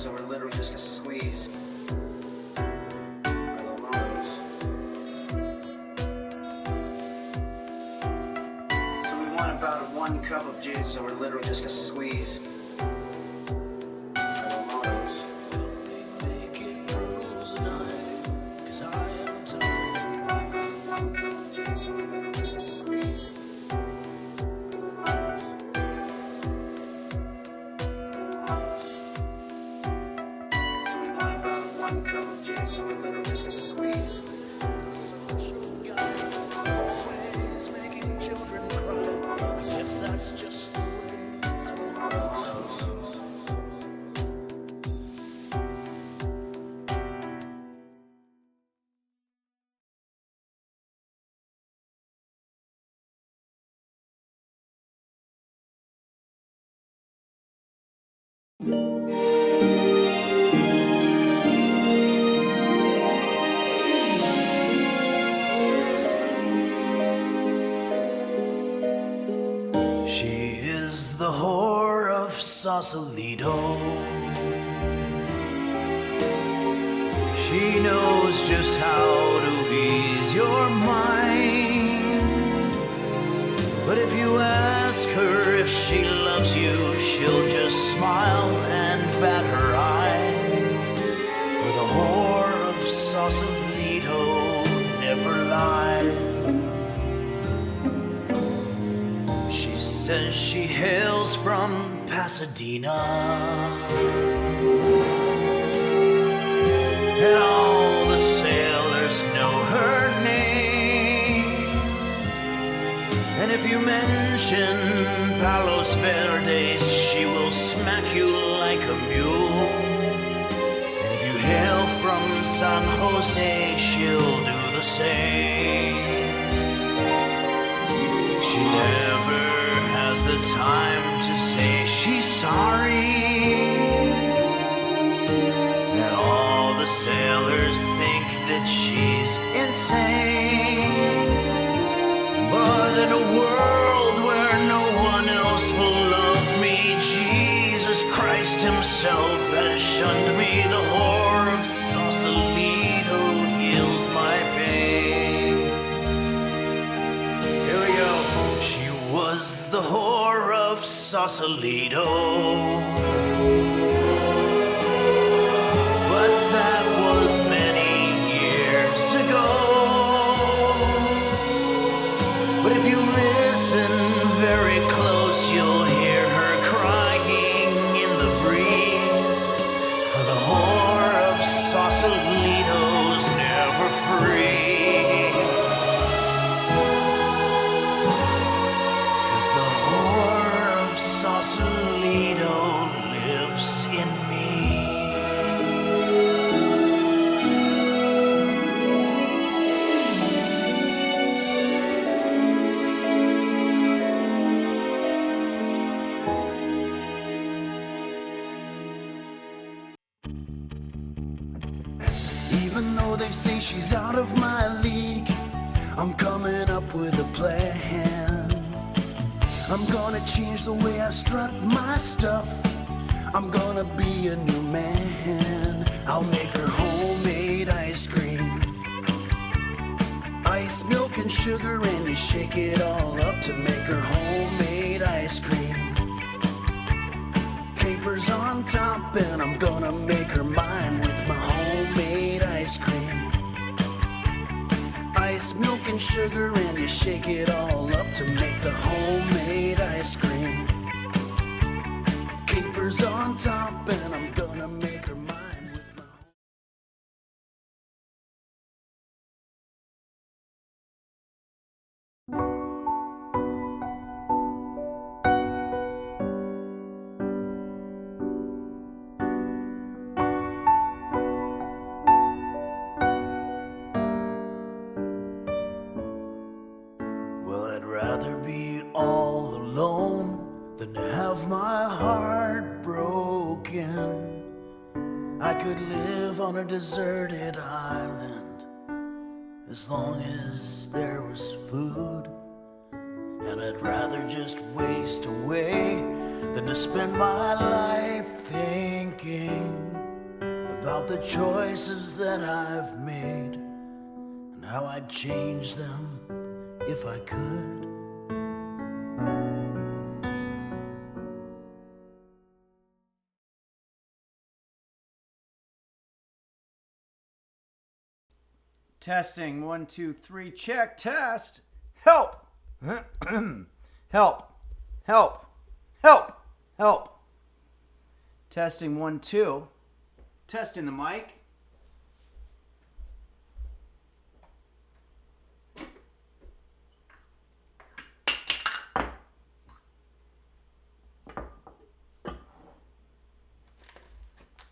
so we're literally just gonna squeeze. So we want about 1 cup of juice, so we're literally just gonna squeeze. So we're literally just gonna squeeze. Always making children cry. I guess that's just the way it's the whore of Sausalito. She knows just how to ease your mind. But if you ask her if she loves you, she'll just smile and bat her eyes. For the whore of Sausalito never lies. Says she hails from Pasadena, and all the sailors know her name. And if you mention Palos Verdes, she will smack you like a mule. And if you hail from San Jose, she'll do the same. She never has the time to say she's sorry, and all the sailors think that she's insane. But in a world where no one else will love me, Jesus Christ himself has shunned me. The whore of Sausalito heals my pain. Here we go. She was the whore of Sausalito, but that was many years ago. But if you listen very close, you'll hear her crying in the breeze. For the whore of Sausalito's never free. Sausalito lives in me. Even though they say she's out of my league, I'm coming up with a plan. I'm gonna change the way I strut my stuff. I'm gonna be a new man. I'll make her homemade ice cream, ice, milk, and sugar, and you shake it all up to make her homemade ice cream. Capers on top, and I'm gonna make her mine with my homemade ice cream. Ice, milk, and sugar, and you shake it all up to make the homemade ice cream. Capers on top, and I'm gonna make her mine with my rather be all alone than to have my heart broken. I could live on a deserted island as long as there was food. And I'd rather just waste away than to spend my life thinking about the choices that I've made and how I'd change them if I could. Testing, 1, 2, 3, check, test. Help! Help! Help! Help! Help! Testing, 1, 2. Testing the mic.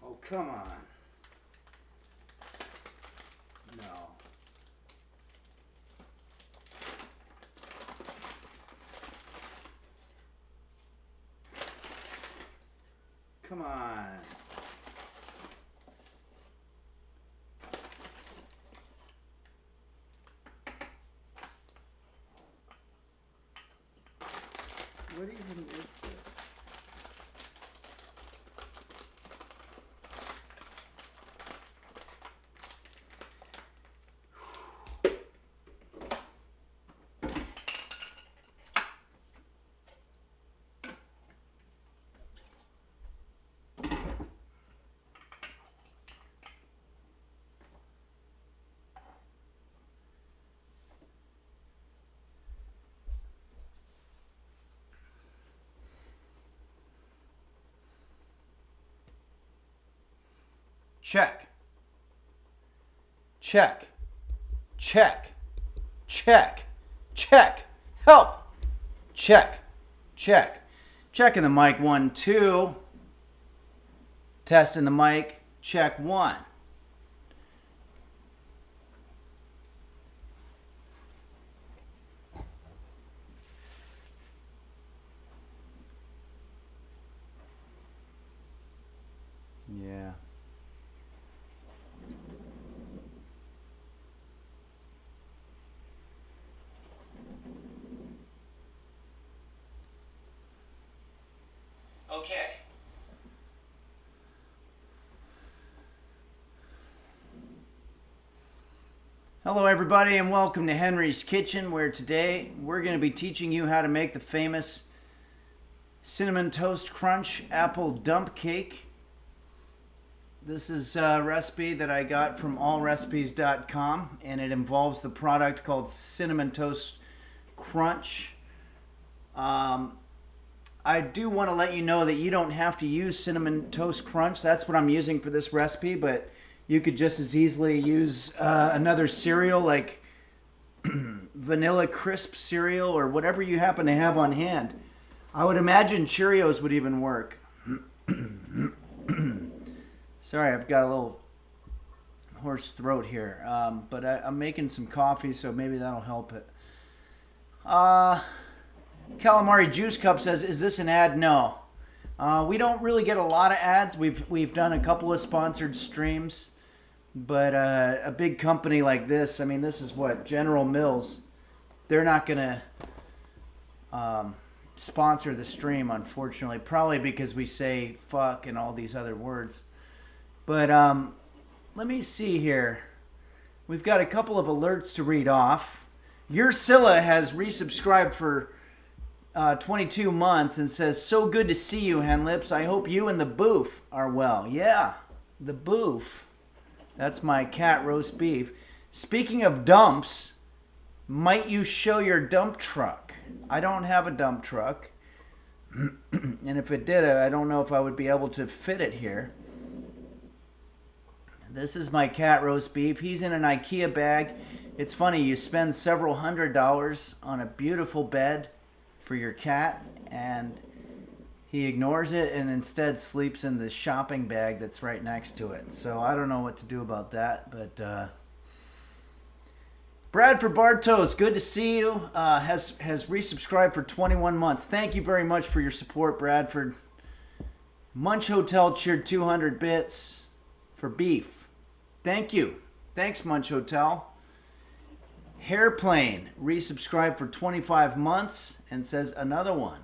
Oh, come on. No. Come on. What even is this? Check. Check. Check. Check. Check. Help. Check. Check. Checking the mic, 1, 2. Testing the mic, check 1. Yeah. Okay. Hello everybody and welcome to Henry's Kitchen, where today we're going to be teaching you how to make the famous Cinnamon Toast Crunch Apple Dump Cake. This is a recipe that I got from allrecipes.com, and it involves the product called Cinnamon Toast Crunch. I do want to let you know that you don't have to use Cinnamon Toast Crunch. That's what I'm using for this recipe, but you could just as easily use another cereal like Vanilla Crisp cereal or whatever you happen to have on hand. I would imagine Cheerios would even work. Sorry, I've got a little hoarse throat here, but I'm making some coffee, so maybe that'll help it. Calamari Juice Cup says, is this an ad? No. We don't really get a lot of ads. We've done a couple of sponsored streams, but a big company like this, I mean, this is what, General Mills, they're not going to sponsor the stream, unfortunately, probably because we say fuck and all these other words. But let me see here. We've got a couple of alerts to read off. Ursula has resubscribed for 22 months and says, so good to see you, Henlips. I hope you and the boof are well. Yeah, the boof. That's my cat roast beef. Speaking of dumps, might you show your dump truck? I don't have a dump truck. And if it did, I don't know if I would be able to fit it here. This is my cat roast beef. He's in an IKEA bag. It's funny, you spend several $100s on a beautiful bed for your cat, and he ignores it and instead sleeps in the shopping bag that's right next to it. So I don't know what to do about that, but Bradford Bartos, good to see you. Has resubscribed for 21 months. Thank you very much for your support, Bradford. Munch Hotel cheered 200 bits for beef. Thank you. Thanks, Munch Hotel. Hairplane resubscribed for 25 months and says another one.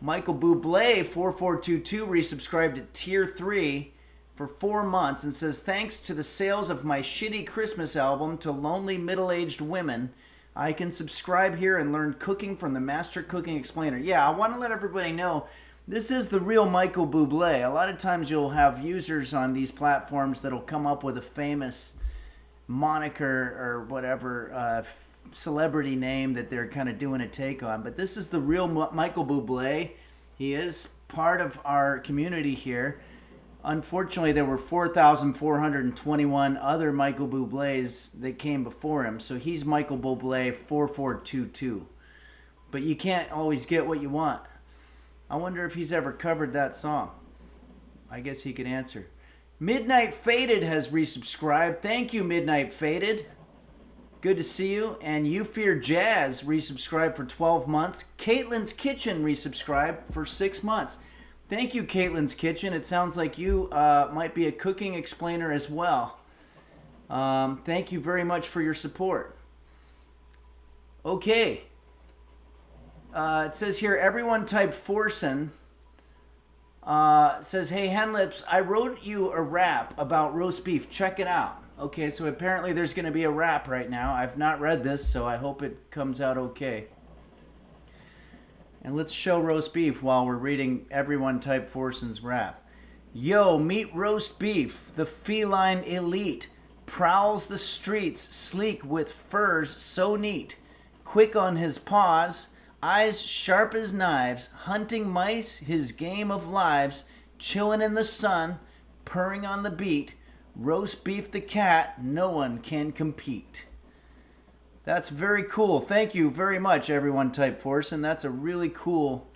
Michael Bublé 4422 resubscribed at tier 3 for 4 months and says, thanks to the sales of my shitty Christmas album to lonely middle-aged women, I can subscribe here and learn cooking from the Master Cooking Explainer. Yeah, I want to let everybody know this is the real Michael Bublé. A lot of times you'll have users on these platforms that'll come up with a famous moniker or whatever celebrity name that they're kind of doing a take on. But this is the real Michael Bublé. He is part of our community here. Unfortunately, there were 4,421 other Michael Bublés that came before him. So he's Michael Bublé 4422. But you can't always get what you want. I wonder if he's ever covered that song. I guess he could answer. Midnight Faded has resubscribed. Thank you, Midnight Faded. Good to see you. And You Fear Jazz resubscribed for 12 months. Caitlin's Kitchen resubscribed for 6 months. Thank you, Caitlin's Kitchen. It sounds like you might be a cooking explainer as well. Thank you very much for your support. Okay. It says here, everyone type Forsen. Says, hey, Henlips, I wrote you a rap about roast beef. Check it out. Okay, so apparently there's going to be a rap right now. I've not read this, so I hope it comes out okay. And let's show roast beef while we're reading everyone type Forsen's rap. Yo, meet roast beef, the feline elite. Prowls the streets, sleek with furs so neat. Quick on his paws, eyes sharp as knives. Hunting mice, his game of lives. Chillin' in the sun, purring on the beat. Roast beef the cat, no one can compete. That's very cool. Thank you very much, everyone type Forsen. That's a really cool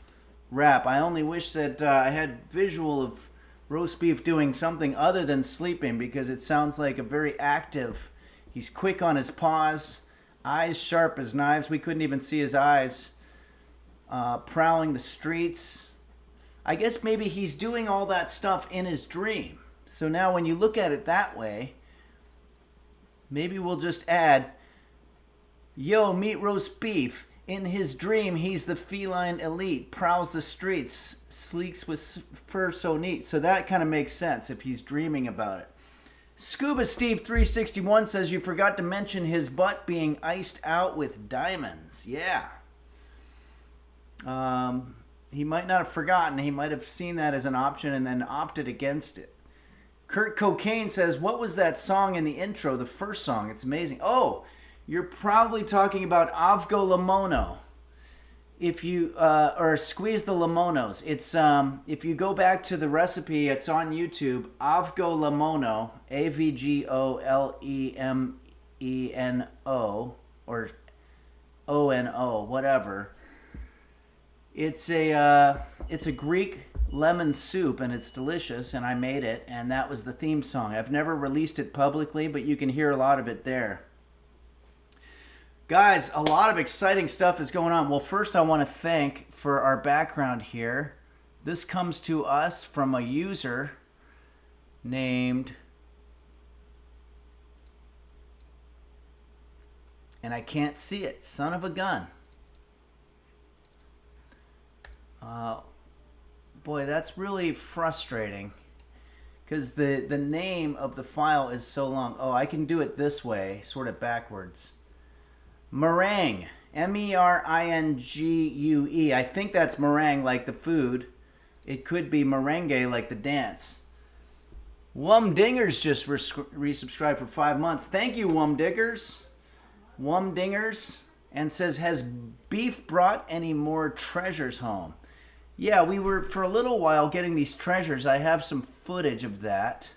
rap. I only wish that I had visual of roast beef doing something other than sleeping, because it sounds like a very active. He's quick on his paws, eyes sharp as knives. We couldn't even see his eyes. Prowling the streets. I guess maybe he's doing all that stuff in his dream. So now when you look at it that way, maybe we'll just add, yo, meet roast beef. In his dream, he's the feline elite. Prowls the streets. Sleeks with fur so neat. So that kind of makes sense if he's dreaming about it. Scuba Steve 361 says you forgot to mention his butt being iced out with diamonds. Yeah. He might not have forgotten. He might have seen that as an option and then opted against it. Kurt Cocaine says, what was that song in the intro? The first song. It's amazing. Oh, you're probably talking about Avgo Lamono. If you, or Squeeze the Lamonos. It's, if you go back to the recipe, it's on YouTube. Avgo Lamono, Avgolemeno, or O-N-O, whatever. It's a Greek lemon soup, and it's delicious, and I made it, and that was the theme song. I've never released it publicly, but you can hear a lot of it there. Guys, a lot of exciting stuff is going on. Well, first I want to thank for our background here. This comes to us from a user named, and I can't see it, son of a gun. Boy, that's really frustrating, because the name of the file is so long. Oh, I can do it this way, sort of backwards. Meringue, M-E-R-I-N-G-U-E. I think that's meringue, like the food. It could be merengue, like the dance. Wumdingers just resubscribed for 5 months. Thank you, Wumdingers. And says, has beef brought any more treasures home? Yeah, we were for a little while getting these treasures. I have some footage of that.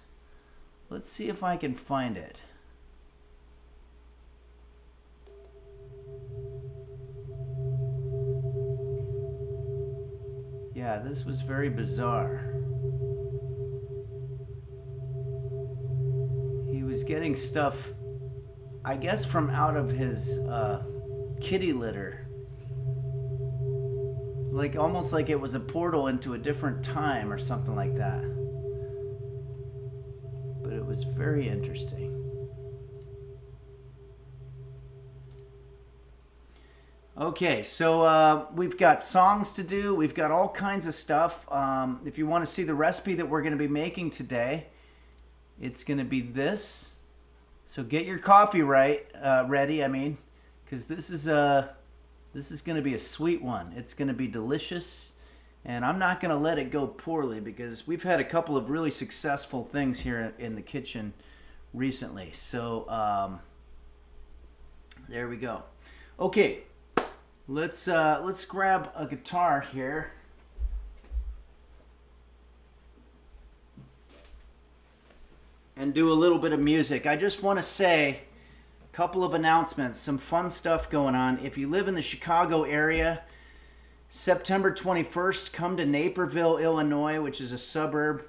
Let's see if I can find it. Yeah, this was very bizarre. He was getting stuff, I guess, from out of his kitty litter. Like, almost like it was a portal into a different time or something like that. But it was very interesting. Okay, so we've got songs to do. We've got all kinds of stuff. If you want to see the recipe that we're going to be making today, It's going to be this. So get your coffee ready. Because this is going to be a sweet one. It's going to be delicious, and I'm not going to let it go poorly because we've had a couple of really successful things here in the kitchen recently. So there we go. Okay, let's grab a guitar here. And do a little bit of music. I just want to say a couple of announcements, some fun stuff going on. If you live in the Chicago area, September 21st, come to Naperville, Illinois, which is a suburb,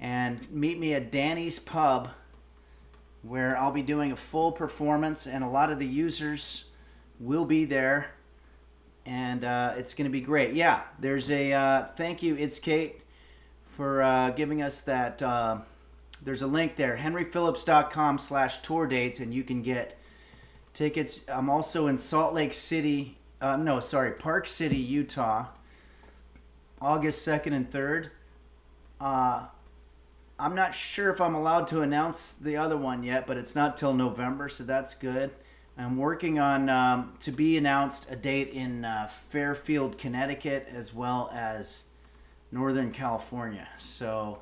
and meet me at Danny's Pub, where I'll be doing a full performance, and a lot of the users will be there, and it's going to be great. Yeah, there's a thank you, It's Kate, for giving us that. There's a link there, henryphillips.com/tour dates, and you can get tickets. I'm also in Park City, Utah, August 2nd and 3rd. I'm not sure if I'm allowed to announce the other one yet, but it's not till November, so that's good. I'm working on, to be announced, a date in Fairfield, Connecticut, as well as Northern California. So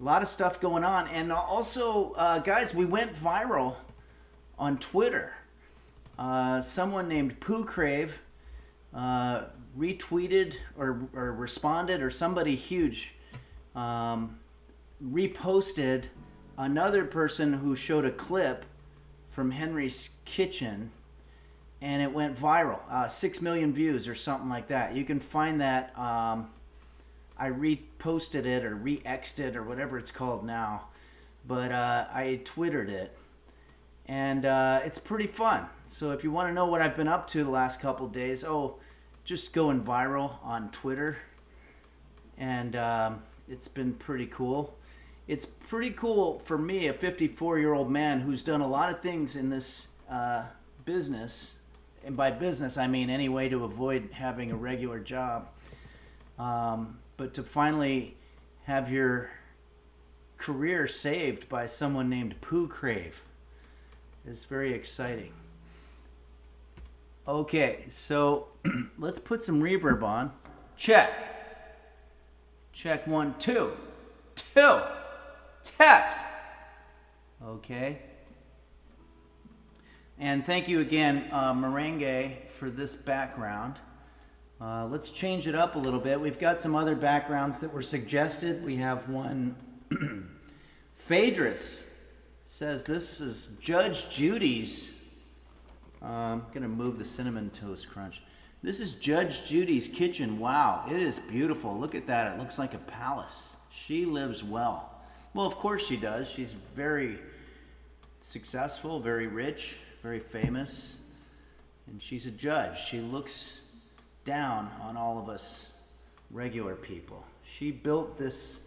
a lot of stuff going on. And also, guys, we went viral on Twitter. Someone named Pooh Crave retweeted or responded, or somebody huge reposted another person who showed a clip from Henry's kitchen, and it went viral. 6 million views or something like that. You can find that. I reposted it or re-X'd it or whatever it's called now, but I Twittered it, and it's pretty fun. So if you want to know what I've been up to the last couple days, just going viral on Twitter, and it's been pretty cool. It's pretty cool for me, a 54-year-old man who's done a lot of things in this business, and by business I mean any way to avoid having a regular job. But to finally have your career saved by someone named Pooh Crave is very exciting. Okay, so let's put some reverb on. Check. Check 1, 2. Test. Okay. And thank you again, Merengue, for this background. Let's change it up a little bit. We've got some other backgrounds that were suggested. We have one. Phaedrus says this is Judge Judy's. I'm going to move the Cinnamon Toast Crunch. This is Judge Judy's kitchen. Wow, it is beautiful. Look at that. It looks like a palace. She lives well. Well, of course she does. She's very successful, very rich, very famous. And she's a judge. She looks down on all of us regular people. She built this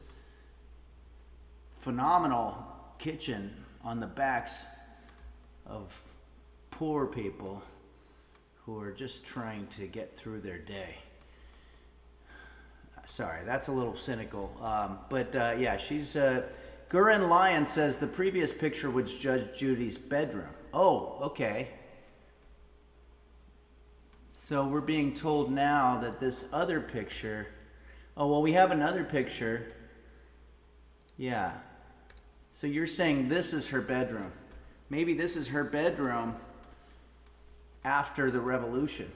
phenomenal kitchen on the backs of poor people who are just trying to get through their day. Sorry, that's a little cynical. But she's... Gurren Lion says the previous picture was Judge Judy's bedroom. Oh, okay. So we're being told now that this other picture... Oh, well, we have another picture. Yeah. So you're saying this is her bedroom. Maybe this is her bedroom after the revolution.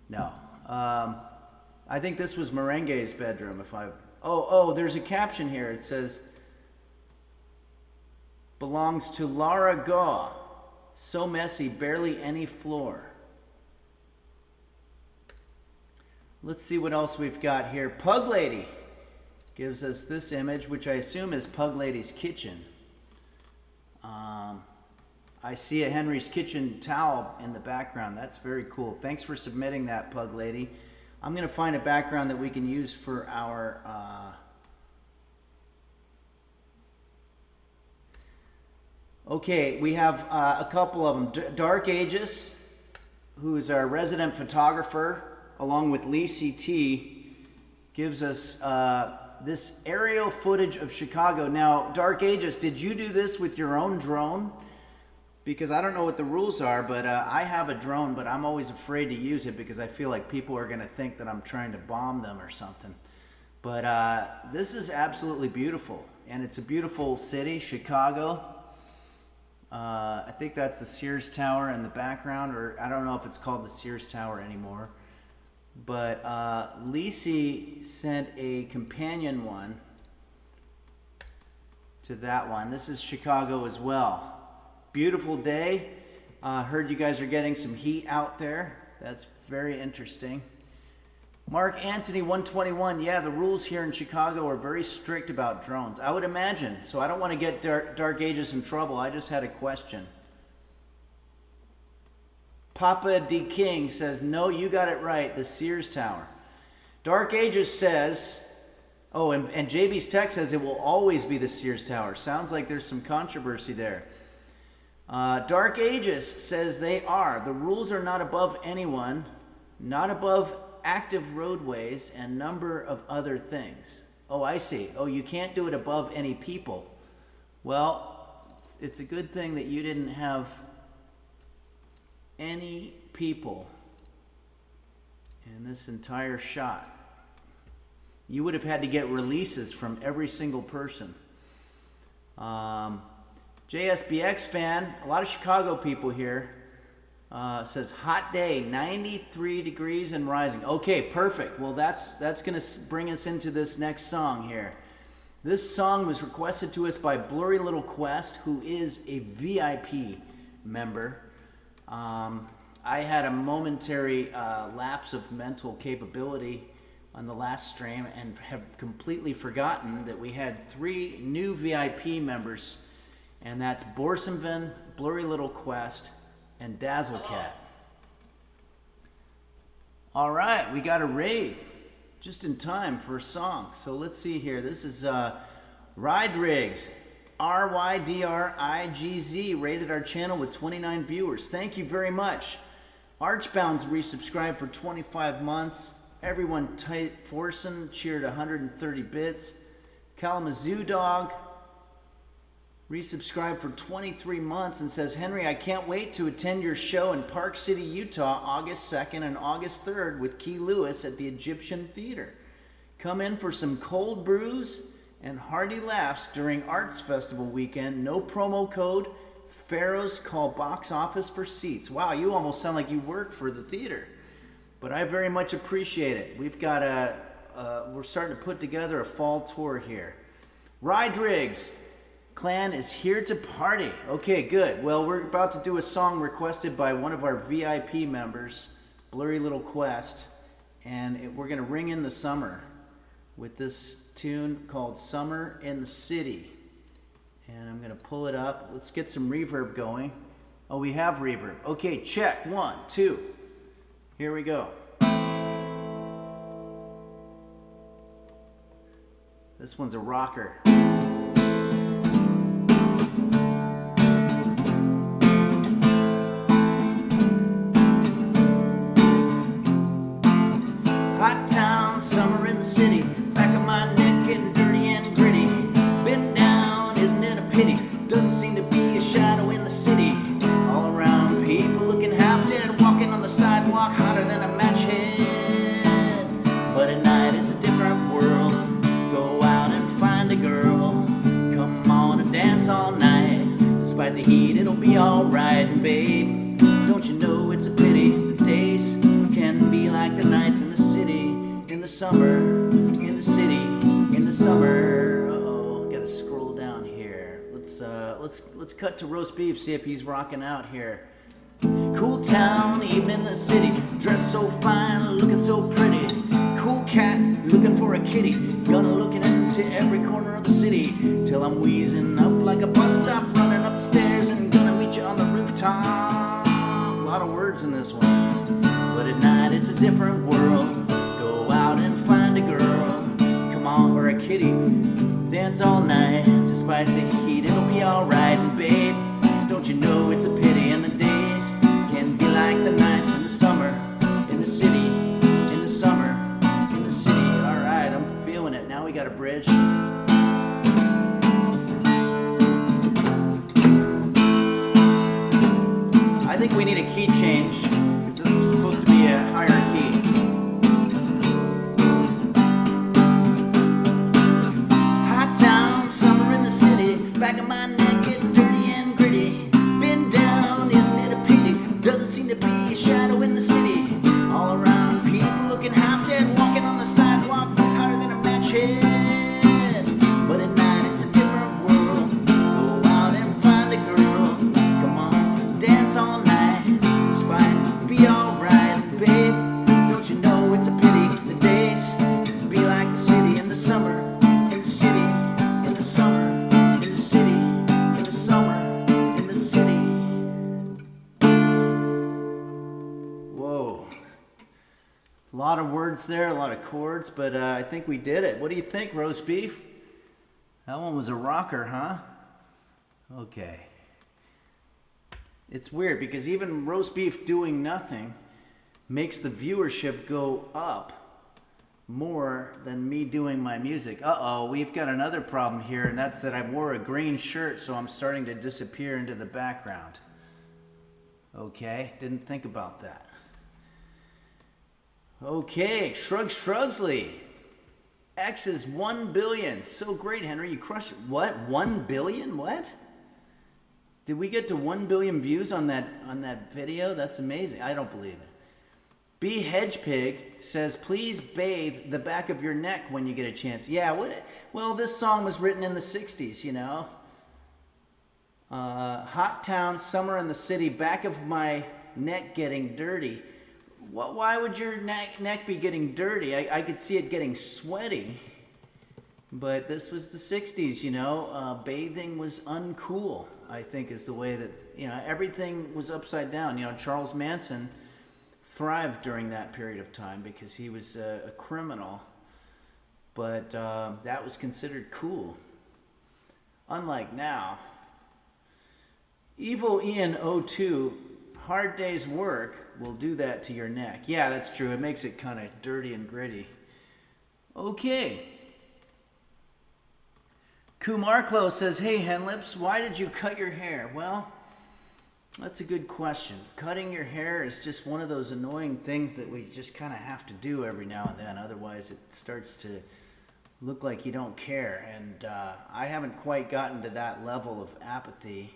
No. I think this was Merengue's bedroom. There's a caption here. It says, belongs to Lara Gaw. So messy, barely any floor. Let's see what else we've got here. Pug Lady gives us this image, which I assume is Pug Lady's kitchen. I see a Henry's Kitchen towel in the background. That's very cool. Thanks for submitting that, Pug Lady. I'm going to find a background that we can use for our... Okay, we have a couple of them. Dark Ages, who is our resident photographer, along with Lee CT, gives us this aerial footage of Chicago. Now, Dark Ages, did you do this with your own drone? Because I don't know what the rules are, but I have a drone, but I'm always afraid to use it because I feel like people are going to think that I'm trying to bomb them or something. But this is absolutely beautiful, and it's a beautiful city, Chicago. I think that's the Sears Tower in the background, or I don't know if it's called the Sears Tower anymore. But Lisi sent a companion one to that one. This is Chicago as well. Beautiful day. Heard you guys are getting some heat out there. That's very interesting. Mark Anthony 121. Yeah, the rules here in Chicago are very strict about drones. I would imagine. So I don't want to get Dark Ages in trouble. I just had a question. Papa D. King says, no, you got it right. The Sears Tower. Dark Ages says, oh, and JB's text says it will always be the Sears Tower. Sounds like there's some controversy there. Dark Ages says they are. The rules are not above anyone, not above active roadways, and number of other things. Oh, I see. Oh, you can't do it above any people. Well, it's a good thing that you didn't have any people in this entire shot. You would have had to get releases from every single person. JSBX fan, a lot of Chicago people here, says hot day, 93 degrees and rising. Okay, perfect. Well, that's going to bring us into this next song here. This song was requested to us by Blurry Little Quest, who is a VIP member. I had a momentary lapse of mental capability on the last stream and have completely forgotten that we had 3 new VIP members, and that's Borsumvin, Blurry Little Quest, and Dazzlecat. All right, we got a raid just in time for a song. So let's see here. This is Ride Rigs, RYDRIGZ, rated our channel with 29 viewers. Thank you very much. Archbound's resubscribed for 25 months. Everyone Tight Forsen cheered 130 bits. Kalamazoo Dog resubscribed for 23 months and says, Henry, I can't wait to attend your show in Park City, Utah, August 2nd and August 3rd with Key Lewis at the Egyptian Theater. Come in for some cold brews and hearty laughs during Arts Festival weekend. No promo code. Pharaohs call box office for seats. Wow, you almost sound like you work for the theater. But I very much appreciate it. We've got we're starting to put together a fall tour here. Ride Rigs Clan is here to party. Okay, good. Well, we're about to do a song requested by one of our VIP members, Blurry Little Quest, and we're going to ring in the summer with this tune called Summer in the City. And I'm going to pull it up. Let's get some reverb going. Oh, we have reverb. Okay, check. 1, 2. Here we go. This one's a rocker. Hot town, summer in the city. Back of my neck getting dirty and gritty. Been down, isn't it a pity? Doesn't seem to be a shadow in the city. All around, people looking half dead, walking on the sidewalk, hotter than a match head. But at night it's a different world. Go out and find a girl. Come on and dance all night. Despite the heat, it'll be alright. And babe, don't you know it's a pity the days can be like the nights in the city, in the summer, in the city, in the summer. Uh-oh, gotta scroll down here. Let's cut to roast beef, see if he's rocking out here. Cool town, evening in the city, dressed so fine, looking so pretty. Cool cat, looking for a kitty, gonna looking into every corner of the city, till I'm wheezing up like a bus stop, running up the stairs and gonna meet you on the rooftop. A lot of words in this one. But at night it's a different world. Go out and find a girl. Come on, or a kitty. Dance all night. Despite the heat, it'll be alright. And babe, don't you know it's a pity? And the days can be like the nights in the summer. In the city, in the summer, in the city. Alright, I'm feeling it. Now we got a bridge. I think we need a key change because this was supposed to be a higher key. Hot town, summer in the city, back of my neck getting dirty and gritty. Been down, isn't it a pity? Doesn't seem to be a shadow in the city. All around, people looking half dead, walking on the sidewalk, hotter than a match head. But at night, it's a different world. Go out and find a girl. Come on, dance all night, despite be alright. And babe, don't you know it's a pity the days be like the city in the summer, in the city, in the summer, in the city, in the summer, in the city. Whoa. A lot of words there, a lot of chords, but I think we did it. What do you think, roast beef? That one was a rocker, huh? Okay. It's weird because even roast beef doing nothing makes the viewership go up more than me doing my music. Uh-oh, we've got another problem here, and that's that I wore a green shirt, so I'm starting to disappear into the background. Okay, didn't think about that. Okay, Shrugsley. X is 1 billion. So great, Henry. You crushed it. What? 1 billion? What? Did we get to 1 billion views on that video? That's amazing. I don't believe it. B Hedgepig says, please bathe the back of your neck when you get a chance. Yeah, what? Well, this song was written in the 60s, you know. Hot town, summer in the city, back of my neck getting dirty. Why would your neck be getting dirty? I could see it getting sweaty. But this was the 60s, you know. Bathing was uncool, I think, is the way that, you know, everything was upside down. You know, Charles Manson thrived during that period of time because he was a criminal. But that was considered cool. Unlike now. Evil Ian 02, hard day's work will do that to your neck. Yeah, that's true. It makes it kind of dirty and gritty. Okay. Kumarklo says, hey, Henlips, why did you cut your hair? Well, that's a good question. Cutting your hair is just one of those annoying things that we just kind of have to do every now and then. Otherwise, it starts to look like you don't care. And I haven't quite gotten to that level of apathy.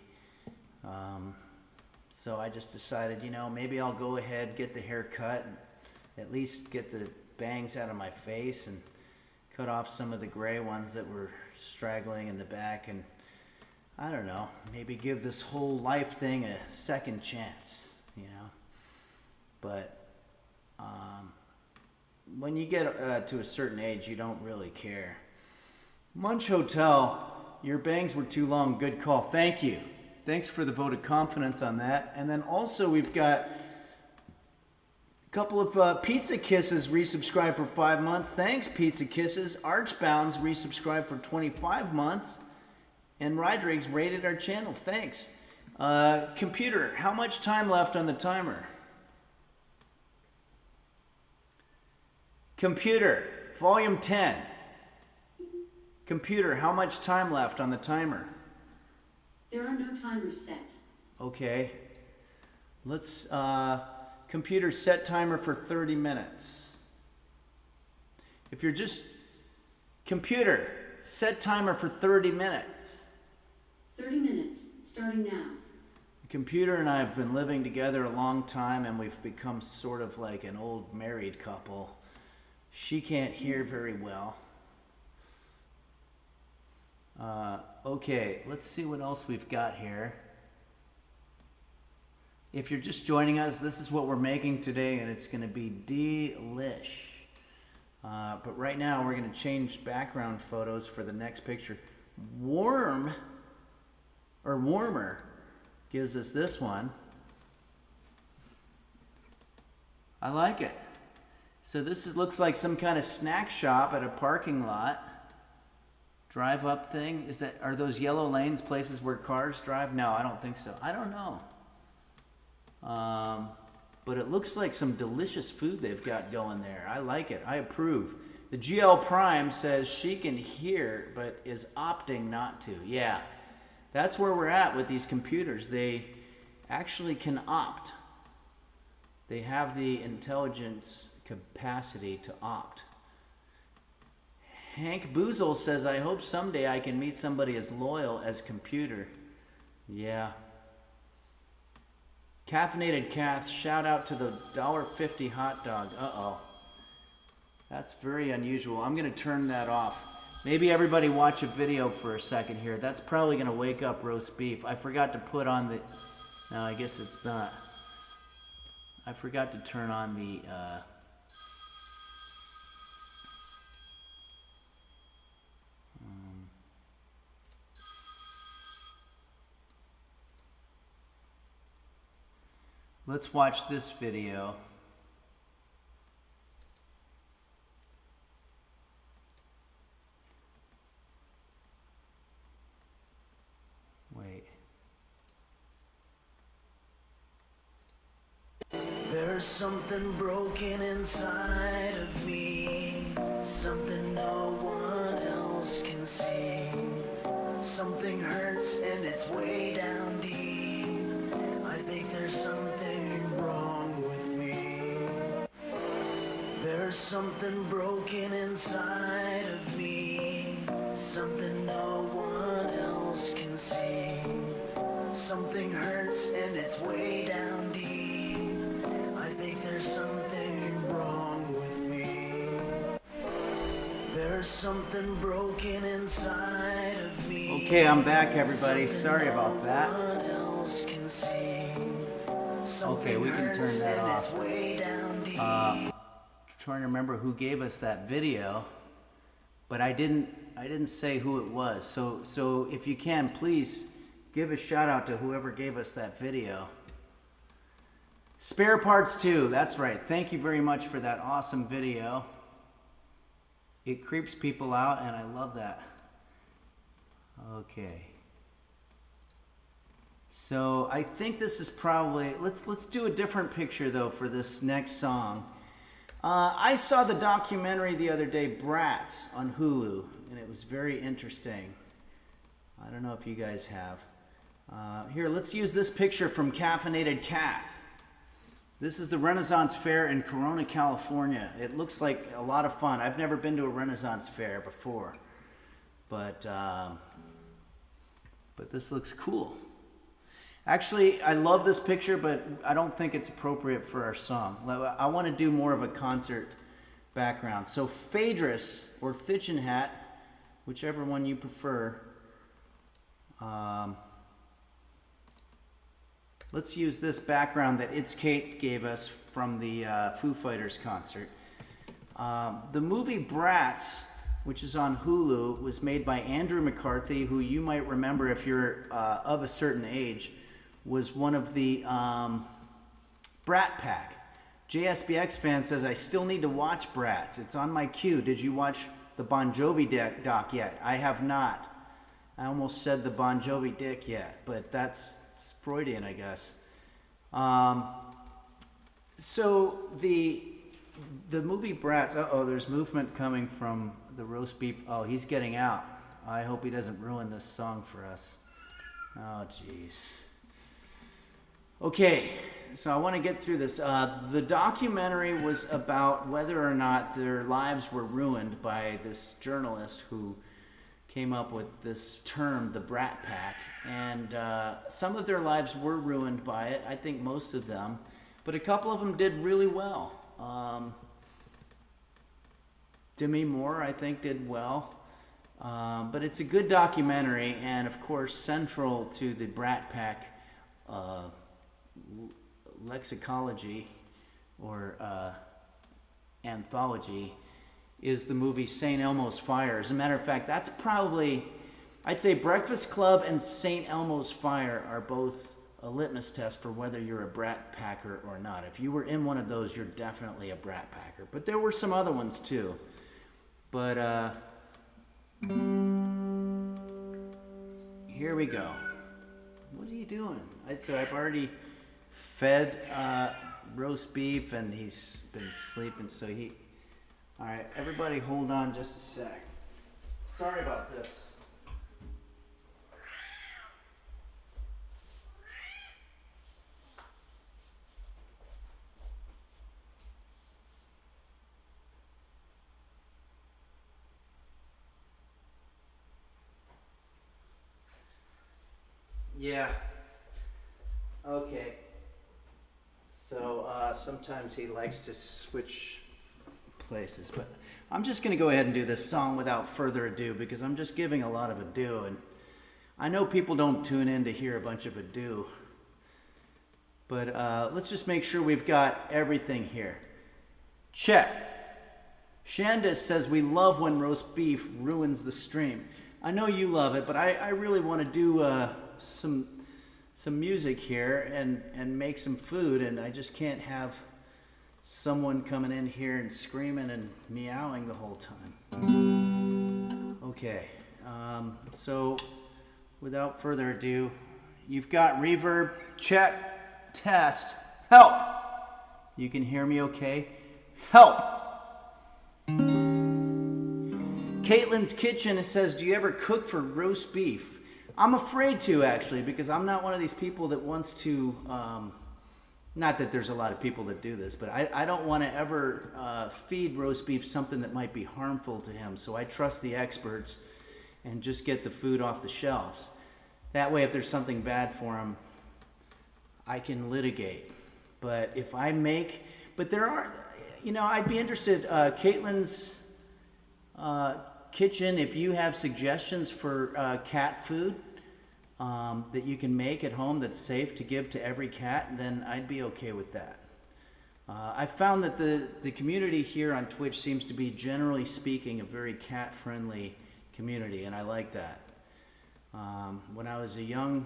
So I just decided, you know, maybe I'll go ahead, get the hair cut, and at least get the bangs out of my face and cut off some of the gray ones that were straggling in the back, and I don't know, maybe give this whole life thing a second chance, you know. But when you get to a certain age, you don't really care. Munch Hotel, your bangs were too long. Good call. Thank you. Thanks for the vote of confidence on that. And then also we've got a couple of Pizza Kisses resubscribed for 5 months. Thanks, Pizza Kisses. Archbounds resubscribed for 25 months. And Rodriguez rated our channel. Thanks. Computer, how much time left on the timer? Computer, volume 10. Computer, how much time left on the timer? There are no timers set. Okay. Let's, computer, set timer for 30 minutes. If you're just, computer, set timer for 30 minutes. 30 minutes, starting now. The computer and I have been living together a long time, and we've become sort of like an old married couple. She can't hear very well. Okay, let's see what else we've got here. If you're just joining us, this is what we're making today, and it's going to be delish. But right now, we're going to change background photos for the next picture. Warmer gives us this one. I like it. So this looks like some kind of snack shop at a parking lot. Drive up thing. Are those yellow lanes places where cars drive? No, I don't think so. I don't know. But it looks like some delicious food they've got going there. I like it. I approve. The GL Prime says she can hear, but is opting not to. Yeah, that's where we're at with these computers. They actually can opt. They have the intelligence capacity to opt. Hank Boozle says, I hope someday I can meet somebody as loyal as computer. Yeah. Caffeinated Kath, shout out to the $1.50 hot dog. Uh-oh. That's very unusual. I'm going to turn that off. Maybe everybody watch a video for a second here. That's probably going to wake up roast beef. I forgot to put on the... No, I guess it's not. I forgot to turn on the... Let's watch this video. Wait. There's something broken inside of me, something no one else can see. Something hurts and it's way down deep. I think there's something wrong with me. There's something broken inside of me, something no one else can see. Something hurts and it's way down deep. I think there's something wrong with me. There's something broken inside of me. Okay, I'm back, everybody. Sorry about that. Okay, we can turn that off. Trying to remember who gave us that video, but I didn't say who it was. So if you can, please give a shout out to whoever gave us that video. Spare Parts 2, that's right. Thank you very much for that awesome video. It creeps people out, and I love that. Okay. So I think this is probably, let's do a different picture though for this next song. I saw the documentary the other day, Bratz, on Hulu, and it was very interesting. I don't know if you guys have. Here, let's use this picture from Caffeinated Kath. This is the Renaissance Fair in Corona, California. It looks like a lot of fun. I've never been to a Renaissance Fair before, but this looks cool. Actually, I love this picture, but I don't think it's appropriate for our song. I want to do more of a concert background. So Phaedrus or Fitchin' Hat, whichever one you prefer. Let's use this background that It's Kate gave us from the Foo Fighters concert. The movie Bratz, which is on Hulu, was made by Andrew McCarthy, who you might remember if you're of a certain age, was one of the Brat Pack. JSBX fan says, I still need to watch Bratz. It's on my queue. Did you watch the Bon Jovi doc yet? I have not. I almost said the Bon Jovi dick yet, but that's Freudian, I guess. So the movie Bratz, there's movement coming from the roast beef. Oh, he's getting out. I hope he doesn't ruin this song for us. Oh, jeez. Okay, so I want to get through this. The documentary was about whether or not their lives were ruined by this journalist who came up with this term, the Brat Pack. And some of their lives were ruined by it, I think most of them. But a couple of them did really well. Demi Moore, I think, did well. But it's a good documentary, and of course, central to the Brat Pack lexicology or anthology is the movie St. Elmo's Fire. As a matter of fact, that's probably, I'd say Breakfast Club and St. Elmo's Fire are both a litmus test for whether you're a Brat Packer or not. If you were in one of those, you're definitely a Brat Packer. But there were some other ones too. But here we go. What are you doing? So I've already fed roast beef, and he's been sleeping. So All right, everybody hold on just a sec. Sorry about this. Yeah. Okay. So sometimes he likes to switch places, but I'm just going to go ahead and do this song without further ado because I'm just giving a lot of ado, and I know people don't tune in to hear a bunch of ado, but let's just make sure we've got everything here. Check. Shandis says we love when roast beef ruins the stream. I know you love it, but I really want to do some music here and make some food, and I just can't have someone coming in here and screaming and meowing the whole time. Okay, so without further ado, you've got reverb, check, test, help. You can hear me okay? Help. Caitlin's Kitchen, it says, do you ever cook for roast beef? I'm afraid to, actually, because I'm not one of these people that wants to, not that there's a lot of people that do this, but I don't want to ever feed roast beef something that might be harmful to him. So I trust the experts and just get the food off the shelves. That way, if there's something bad for him, I can litigate. But if I make, but there are, I'd be interested, Caitlin's Kitchen, if you have suggestions for cat food that you can make at home that's safe to give to every cat, then I'd be okay with that. I found that the community here on Twitch seems to be, generally speaking, a very cat-friendly community, and I like that. When I was a young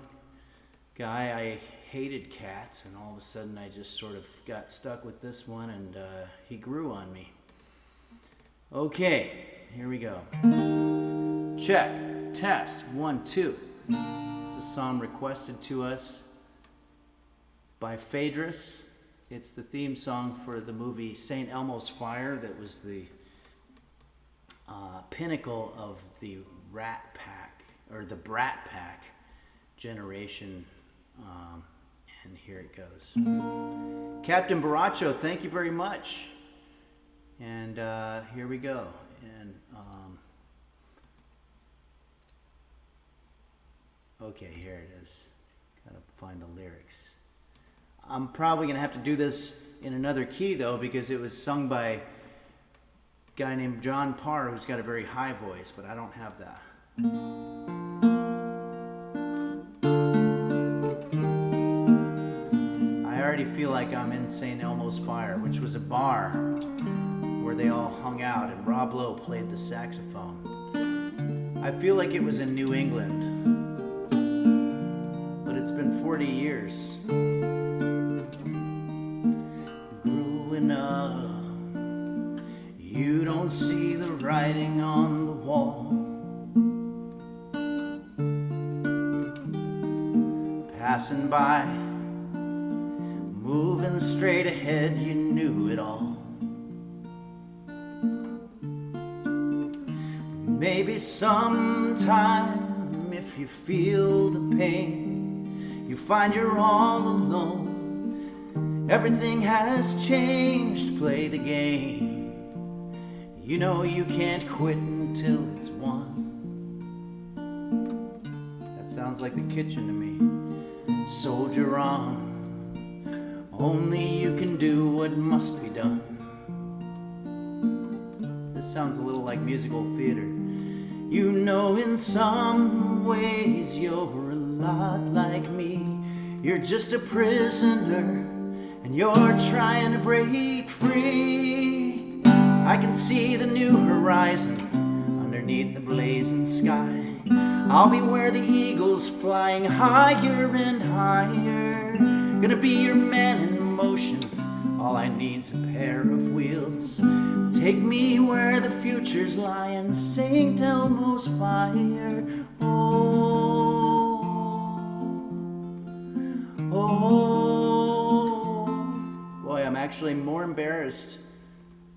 guy, I hated cats, and all of a sudden I just sort of got stuck with this one, and he grew on me. Okay. Here we go. Check. Test. 1, 2. It's a song requested to us by Phaedrus. It's the theme song for the movie St. Elmo's Fire that was the pinnacle of the Rat Pack, or the Brat Pack generation. And here it goes. Captain Baracho, thank you very much. And here we go. And okay, here it is. Gotta find the lyrics. I'm probably gonna have to do this in another key though, because it was sung by a guy named John Parr, who's got a very high voice, but I don't have that. I already feel like I'm in St. Elmo's Fire, which was a bar where they all hung out, and Rob Lowe played the saxophone. I feel like it was in New England, but it's been 40 years. Growing up, you don't see the writing on the wall. Passing by, moving straight ahead, you knew it all. Maybe sometime, if you feel the pain, you find you're all alone. Everything has changed, play the game. You know you can't quit until it's won. That sounds like the kitchen to me. Soldier on, only you can do what must be done. This sounds a little like musical theater. You know, in some ways you're a lot like me. You're just a prisoner and you're trying to break free. I can see the new horizon underneath the blazing sky. I'll be where the eagle's flying higher and higher. Gonna be your man in motion. All I need's a pair of wheels. Take me where the future's lying, St. Elmo's Fire. Oh, oh. Boy, I'm actually more embarrassed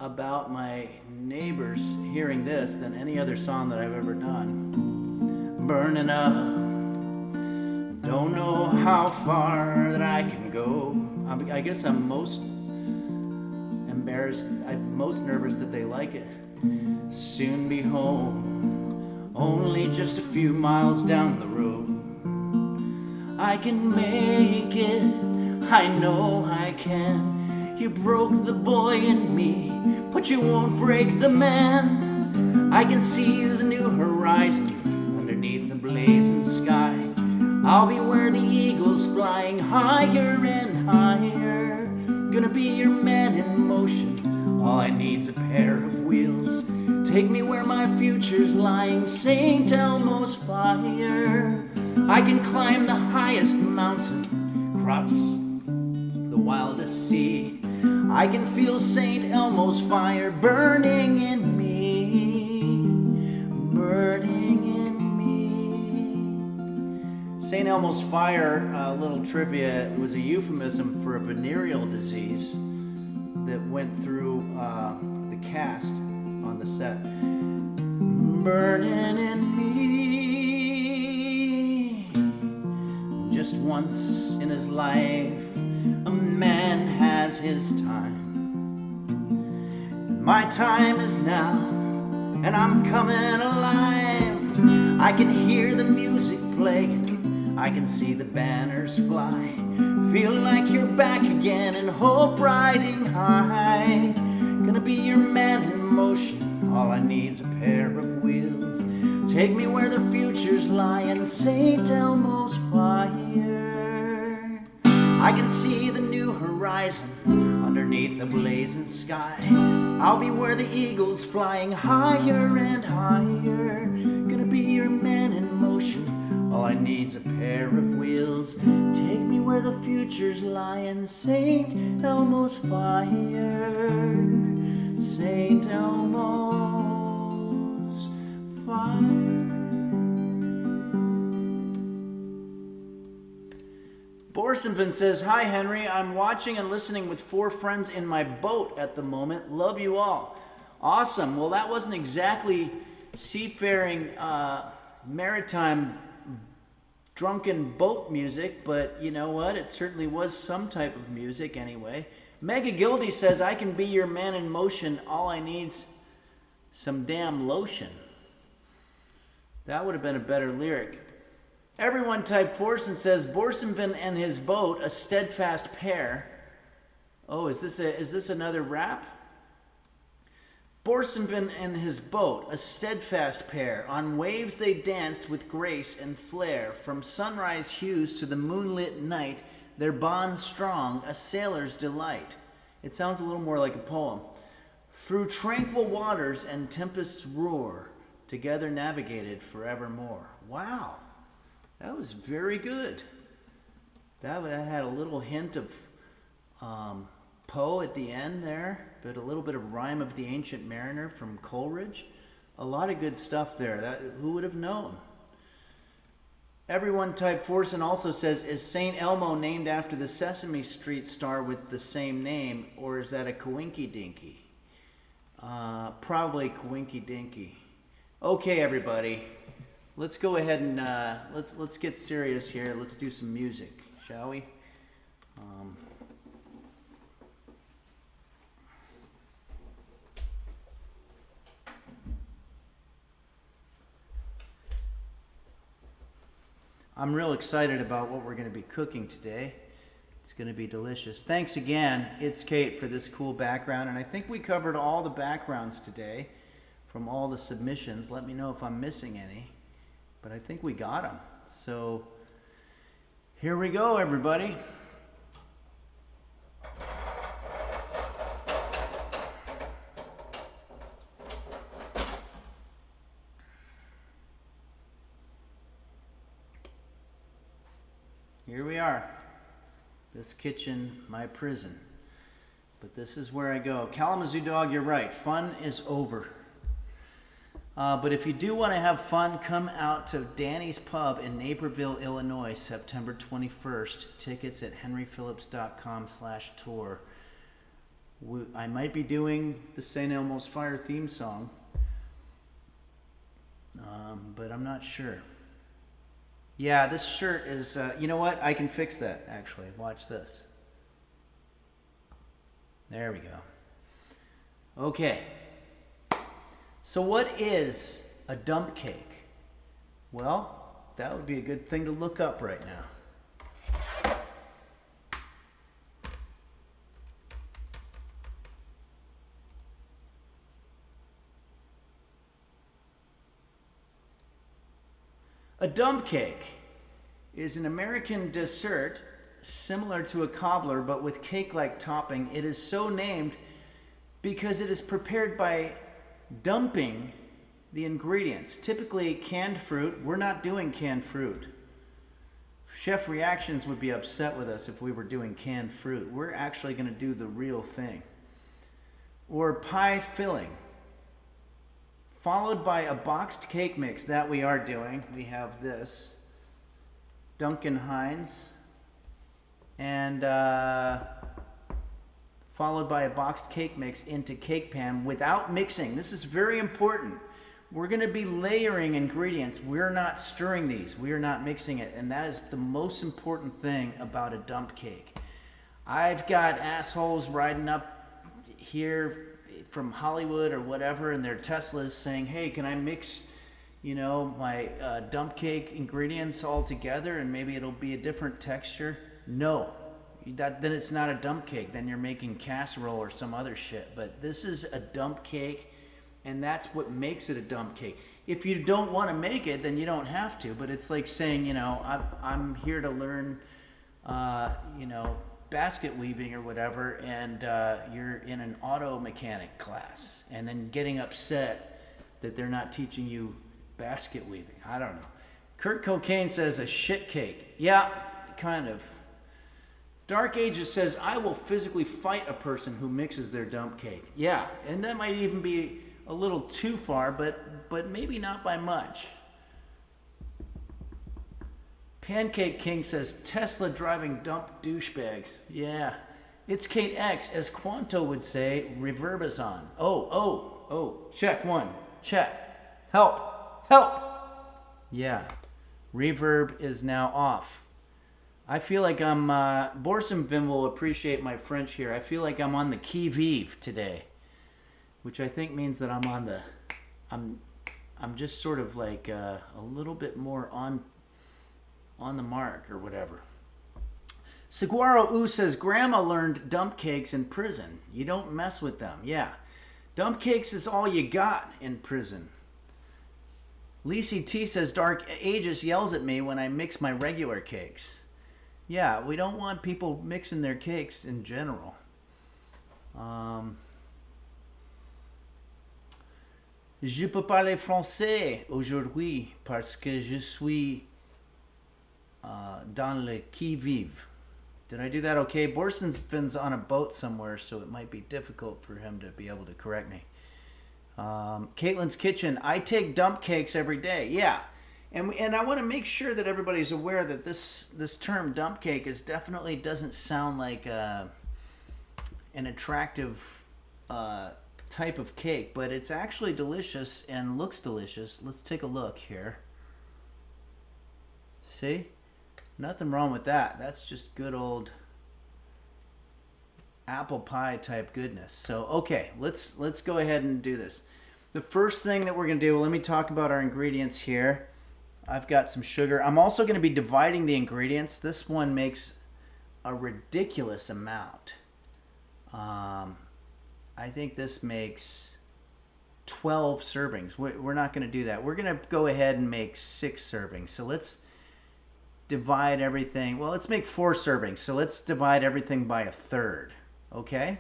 about my neighbors hearing this than any other song that I've ever done. Burning up, don't know how far that I can go. I guess I'm most embarrassed, I'm most nervous that they like it. Soon be home, only just a few miles down the road. I can make it, I know I can. You broke the boy in me, but you won't break the man. I can see the new horizon underneath the blazing sky. I'll be where the eagle's flying higher and higher. Gonna be your man in motion, all I need's a pair of wheels. Take me where my future's lying, St. Elmo's fire. I can climb the highest mountain, cross the wildest sea. I can feel St. Elmo's fire burning in me, burning in me. St. Elmo's fire, little trivia, was a euphemism for a venereal disease that went through the cast on the set. Burning in me. Just once in his life, a man has his time. My time is now, and I'm coming alive. I can hear the music playing, I can see the banners fly. Feel like you're back again and hope riding high. Gonna be your man in motion, all I need's a pair of wheels. Take me where the future's lying, St. Elmo's fire. I can see the new horizon underneath the blazing sky. I'll be where the eagle's flying higher and higher. Gonna be your man in motion, all I need's a pair of wheels. Take me where the future's lying, St. Elmo's fire. St. Elmo's fire. Borsonvin says, hi Henry, I'm watching and listening with 4 friends in my boat at the moment. Love you all. Awesome. Well, that wasn't exactly seafaring, maritime, drunken boat music, but you know what? It certainly was some type of music anyway. Mega Gildy says, I can be your man in motion. All I need's some damn lotion. That would have been a better lyric. Everyone type Forson says, Borsonvin and his boat, a steadfast pair. Oh, is this another rap? Borsonvin and his boat, a steadfast pair. On waves they danced with grace and flair. From sunrise hues to the moonlit night, their bond strong, a sailor's delight. It sounds a little more like a poem. Through tranquil waters and tempests roar, together navigated forevermore. Wow. That was very good. That had a little hint of Poe at the end there, but a little bit of Rime of the Ancient Mariner from Coleridge. A lot of good stuff there. Who would have known? Everyone type Forson also says, is St. Elmo named after the Sesame Street star with the same name, or is that a Coinky Dinky? Probably Coinky Dinky. Okay, everybody. Let's go ahead and let's get serious here. Let's do some music, shall we? I'm real excited about what we're going to be cooking today. It's going to be delicious. Thanks again, It's Kate, for this cool background. And I think we covered all the backgrounds today from all the submissions. Let me know if I'm missing any. But I think we got them. So here we go, everybody. Here we are. This kitchen, my prison. But this is where I go. Kalamazoo Dog, you're right. Fun is over. But if you do want to have fun, come out to Danny's Pub in Naperville, Illinois, September 21st. Tickets at henryphillips.com/tour. I might be doing the St. Elmo's Fire theme song, but I'm not sure. Yeah, this shirt is, you know what? I can fix that, actually. Watch this. There we go. Okay. So what is a dump cake? Well, that would be a good thing to look up right now. A dump cake is an American dessert similar to a cobbler but with cake-like topping. It is so named because it is prepared by dumping the ingredients. Typically canned fruit. We're not doing canned fruit. Chef Reactions would be upset with us if we were doing canned fruit. We're actually going to do the real thing. Or pie filling, followed by a boxed cake mix. That we are doing. We have this Duncan Hines, and followed by a boxed cake mix into cake pan without mixing. This is very important. We're going to be layering ingredients. We're not stirring these. We are not mixing it, and that is the most important thing about a dump cake. I've got assholes riding up here from Hollywood or whatever in their Teslas saying, hey, can I mix, my dump cake ingredients all together and maybe it'll be a different texture? No. Then it's not a dump cake. Then you're making casserole or some other shit. But this is a dump cake, and that's what makes it a dump cake. If you don't want to make it, then you don't have to. But it's like saying, I'm here to learn, basket weaving or whatever, and you're in an auto mechanic class, and then getting upset that they're not teaching you basket weaving. I don't know. Kurt Cocaine says a shit cake. Yeah, kind of. Dark Ages says, I will physically fight a person who mixes their dump cake. Yeah, and that might even be a little too far, but maybe not by much. Pancake King says, Tesla driving dump douchebags. Yeah. It's Kate X, as Quanto would say, reverb is on. Oh. Check one. Check. Help. Yeah. Reverb is now off. I feel like I'm, Borsimvin will appreciate my French here. I feel like I'm on the qui vive today, which I think means that I'm just sort of like a little bit more on the mark or whatever. Saguaro U says, Grandma learned dump cakes in prison. You don't mess with them. Yeah. Dump cakes is all you got in prison. Lacey T says, Dark Ages yells at me when I mix my regular cakes. Yeah, we don't want people mixing their cakes in general. Je peux parler français aujourd'hui parce que je suis dans le qui-vive. Did I do that okay? Borsen's on a boat somewhere, so it might be difficult for him to be able to correct me. Caitlin's Kitchen. I take dump cakes every day. Yeah. And I want to make sure that everybody's aware that this term dump cake is definitely doesn't sound like an attractive type of cake, but it's actually delicious and looks delicious. Let's take a look here. See? Nothing wrong with that. That's just good old apple pie type goodness. So, okay, let's go ahead and do this. The first thing that we're going to do, let me talk about our ingredients here. I've got some sugar. I'm also going to be dividing the ingredients. This one makes a ridiculous amount. I think this makes 12 servings. We're not going to do that. We're going to go ahead and make 6 servings. So let's divide everything. Well, let's make 4 servings. So let's divide everything by a third. Okay?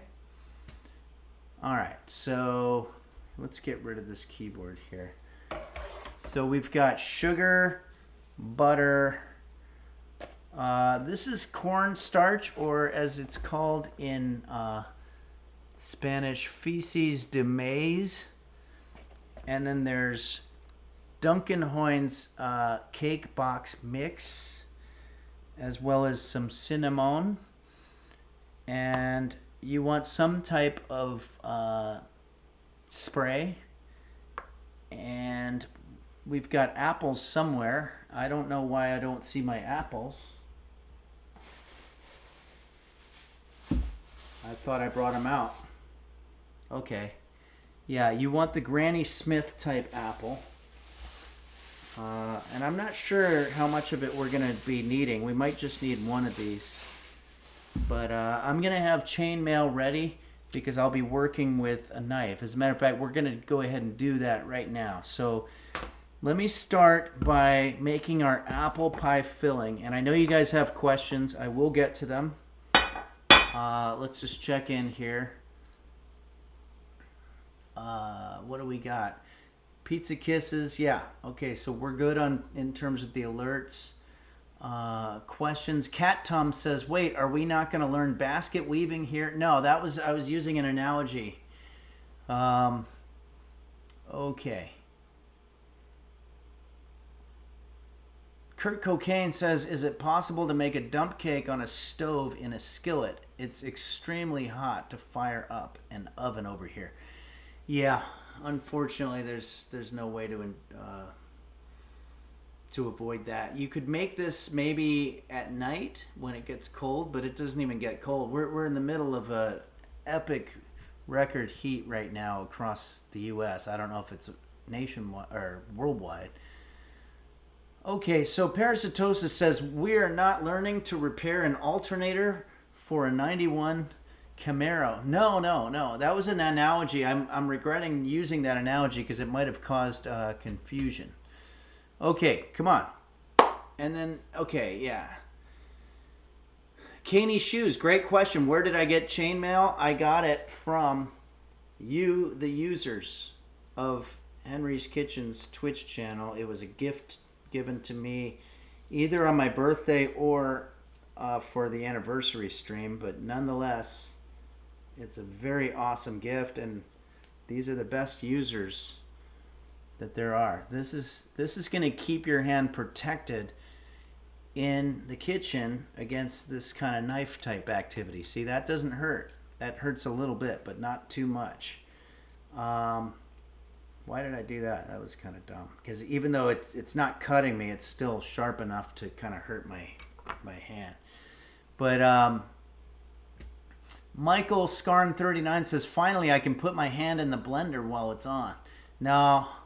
All right. So let's get rid of this keyboard here. So we've got sugar, butter. This is cornstarch, or as it's called in Spanish, feces de maize. And then there's Duncan Hoyne's cake box mix, as well as some cinnamon. And you want some type of spray, and we've got apples somewhere. I don't know why I don't see my apples. I thought I brought them out. Okay. Yeah, you want the Granny Smith type apple. And I'm not sure how much of it we're going to be needing. We might just need one of these. But I'm going to have chainmail ready because I'll be working with a knife. As a matter of fact, we're going to go ahead and do that right now. So let me start by making our apple pie filling. And I know you guys have questions. I will get to them. Let's just check in here. What do we got? Pizza Kisses, yeah. Okay, so we're good on in terms of the alerts. Questions. Cat Tom says, "Wait, are we not going to learn basket weaving here?" No, I was using an analogy. Okay. Kurt Cocaine says, "Is it possible to make a dump cake on a stove in a skillet? It's extremely hot to fire up an oven over here." Yeah, unfortunately, there's no way to avoid that. You could make this maybe at night when it gets cold, but it doesn't even get cold. We're in the middle of a epic record heat right now across the U.S. I don't know if it's nationwide or worldwide. Okay, so Parasitosis says, "We are not learning to repair an alternator for a 91 Camaro." No. That was an analogy. I'm regretting using that analogy because it might have caused confusion. Okay, come on. And then, okay, yeah. Caney Shoes, great question. Where did I get chainmail? I got it from you, the users of Henry's Kitchen's Twitch channel. It was a gift given to me either on my birthday or for the anniversary stream, but nonetheless, it's a very awesome gift, and these are the best users that there are. This is going to keep your hand protected in the kitchen against this kind of knife type activity. See, that doesn't hurt. That hurts a little bit, but not too much. Why did I do that? That was kind of dumb. Because even though it's not cutting me, it's still sharp enough to kind of hurt my hand. But Michael Scarn39 says, "Finally, I can put my hand in the blender while it's on." Now,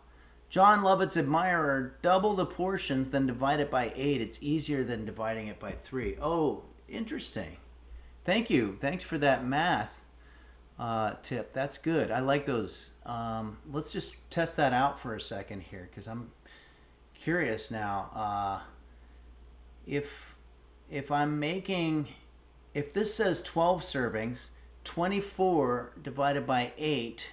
John Lovett's admirer, double the portions, then divide it by 8. It's easier than dividing it by 3. Oh, interesting. Thank you. Thanks for that math tip. That's good. I like those. Let's just test that out for a second here because I'm curious now. If I'm making, if this says 12 servings, 24 divided by 8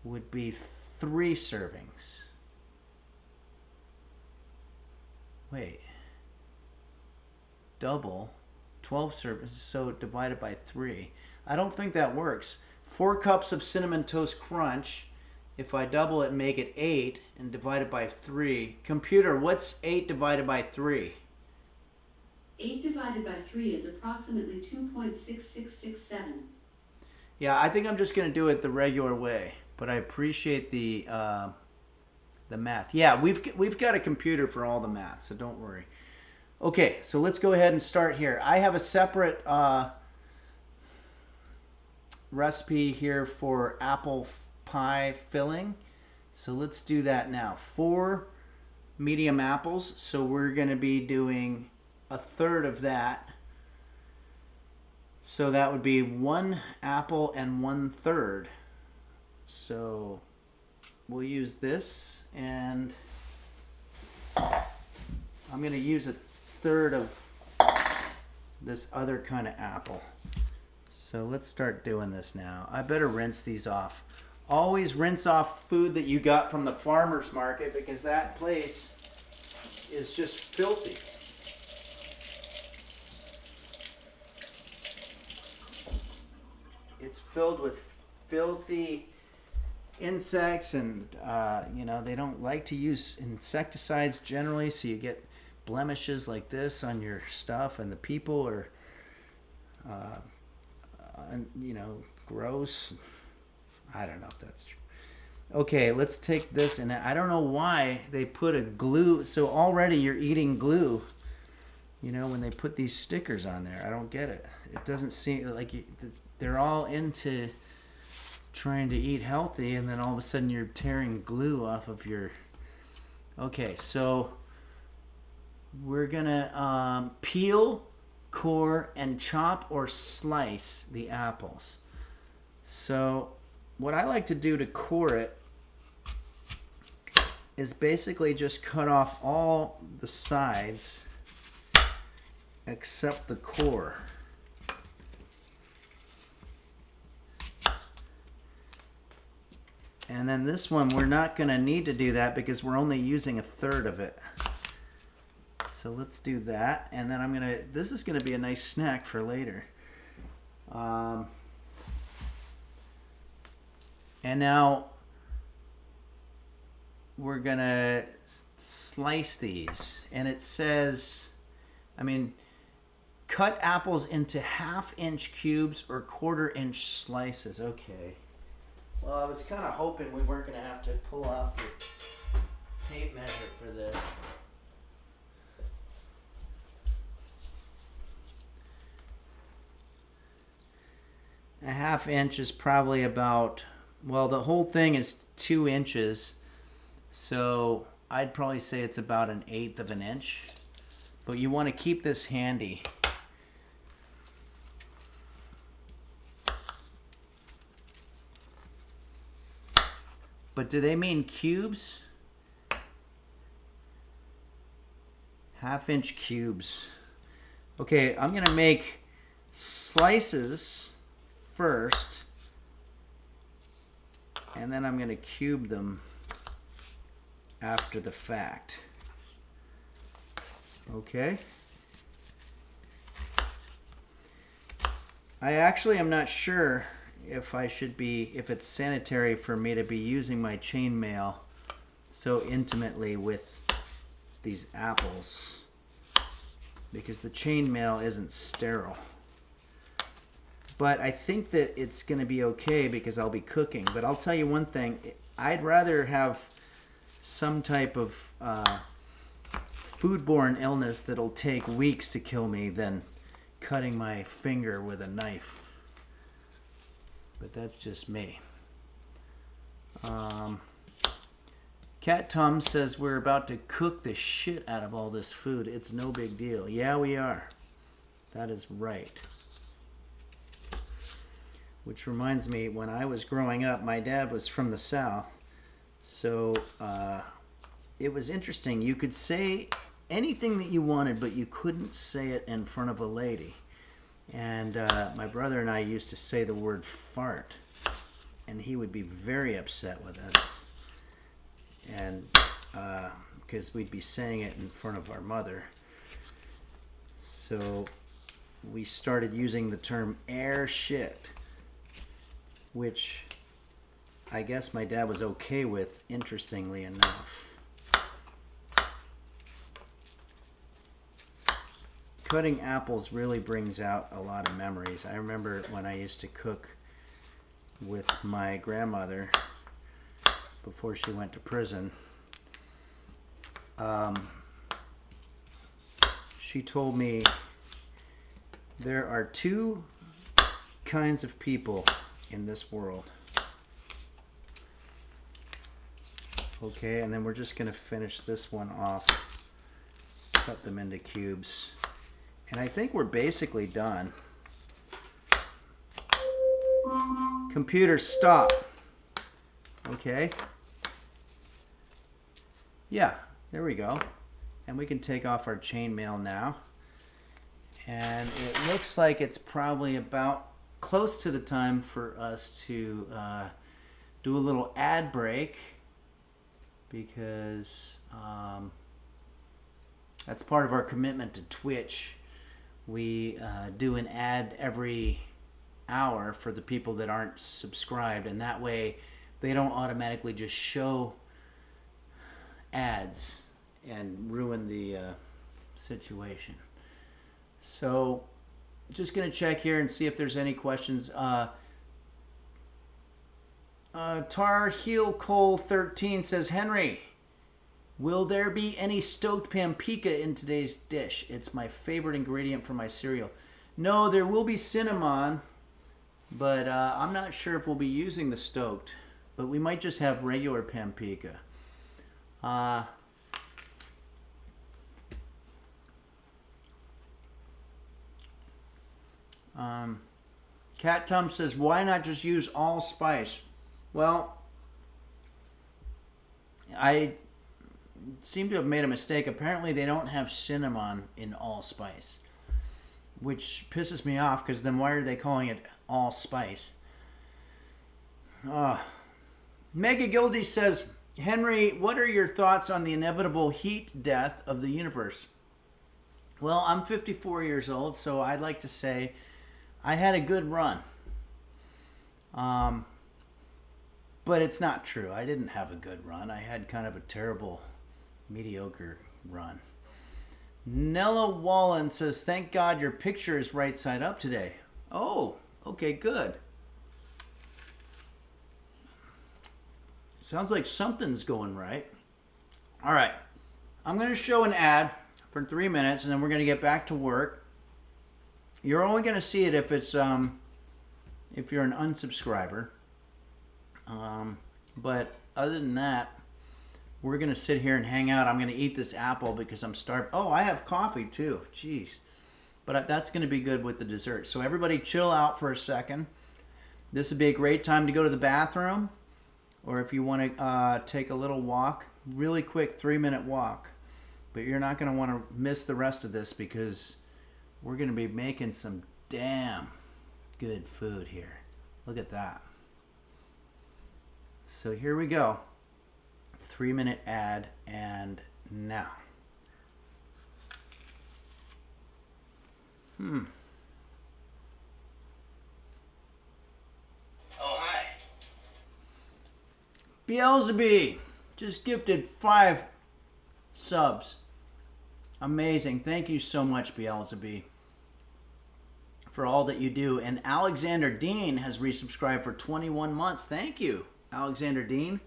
would be 3 servings. Wait. Double 12 servings, so divided by 3. I don't think that works. 4 cups of Cinnamon Toast Crunch. If I double it and make it 8 and divide it by 3. Computer, what's 8 divided by 3? 8 divided by 3 is approximately 2.6667. Yeah, I think I'm just going to do it the regular way, but I appreciate the math. Yeah, we've got a computer for all the math, so don't worry. Okay, so let's go ahead and start here. I have a separate recipe here for apple pie filling, so let's do that now. 4 medium apples, so we're going to be doing a third of that. So that would be 1 apple and 1/3. So we'll use this, and I'm going to use a third of this other kind of apple. So let's start doing this now. I better rinse these off. Always rinse off food that you got from the farmer's market because that place is just filthy. It's filled with filthy insects, and they don't like to use insecticides generally, so you get blemishes like this on your stuff, and the people are gross. I don't know if that's true. Okay, let's take this, and I don't know why they put a glue. So already you're eating glue. When they put these stickers on there, I don't get it. It doesn't seem like they're all into trying to eat healthy, and then all of a sudden you're tearing glue off of your. Okay, so we're gonna peel, core, and chop or slice the apples. So what I like to do to core it is basically just cut off all the sides except the core. And then this one, we're not going to need to do that because we're only using a third of it. So let's do that. And then this is going to be a nice snack for later. And now we're going to slice these. And it says, cut apples into 1/2-inch cubes or 1/4-inch slices. Okay. Well, I was kind of hoping we weren't going to have to pull out the tape measure for this. A 1/2 inch is probably about, the whole thing is 2 inches. So I'd probably say it's about 1/8 of an inch. But you want to keep this handy. But do they mean cubes? 1/2-inch cubes. Okay, I'm going to make slices first. And then I'm going to cube them after the fact. Okay. I actually am not sure if it's sanitary for me to be using my chainmail so intimately with these apples, because the chainmail isn't sterile. But I think that it's going to be okay because I'll be cooking. But I'll tell you one thing, I'd rather have some type of foodborne illness that'll take weeks to kill me than cutting my finger with a knife. But that's just me. Cat Tom says we're about to cook the shit out of all this food. It's no big deal. Yeah, we are. That is right. Which reminds me, when I was growing up, my dad was from the South. So it was interesting. You could say anything that you wanted, but you couldn't say it in front of a lady. And my brother and I used to say the word fart, and he would be very upset with us, and because we'd be saying it in front of our mother. So we started using the term air shit, which I guess my dad was okay with, interestingly enough. Cutting apples really brings out a lot of memories. I remember when I used to cook with my grandmother before she went to prison. She told me there are 2 kinds of people in this world. Okay, and then we're just going to finish this one off. Cut them into cubes. And I think we're basically done. Computer, stop. Okay. Yeah, there we go. And we can take off our chainmail now. And it looks like it's probably about close to the time for us to do a little ad break, because that's part of our commitment to Twitch. We do an ad every hour for the people that aren't subscribed, and that way they don't automatically just show ads and ruin the situation. So just going to check here and see if there's any questions. Tar Heel Cole 13 says, Henry, will there be any stoked pampika in today's dish? It's my favorite ingredient for my cereal. No, there will be cinnamon, but I'm not sure if we'll be using the stoked. But we might just have regular pampika. Cat Tum says, why not just use allspice? Well, I seem to have made a mistake. Apparently they don't have cinnamon in allspice, which pisses me off, because then why are they calling it allspice? Mega Gildy says, Henry, what are your thoughts on the inevitable heat death of the universe? Well, I'm 54 years old, so I'd like to say I had a good run. But it's not true. I didn't have a good run. I had kind of a terrible, mediocre run. Nella Wallen says, thank God your picture is right side up today. Oh, okay, good. Sounds like something's going right. All right. I'm going to show an ad for 3 minutes, and then we're going to get back to work. You're only going to see it if it's if you're an unsubscriber. But other than that, we're going to sit here and hang out. I'm going to eat this apple because I'm starved. Oh, I have coffee too. Jeez. But that's going to be good with the dessert. So everybody chill out for a second. This would be a great time to go to the bathroom, or if you want to take a little walk, really quick 3-minute walk. But you're not going to want to miss the rest of this, because we're going to be making some damn good food here. Look at that. So here we go. 3-minute ad, and now. Oh, hi. Beelzebub just gifted 5 subs. Amazing. Thank you so much, Beelzebub, for all that you do. And Alexander Dean has resubscribed for 21 months. Thank you, Alexander Dean.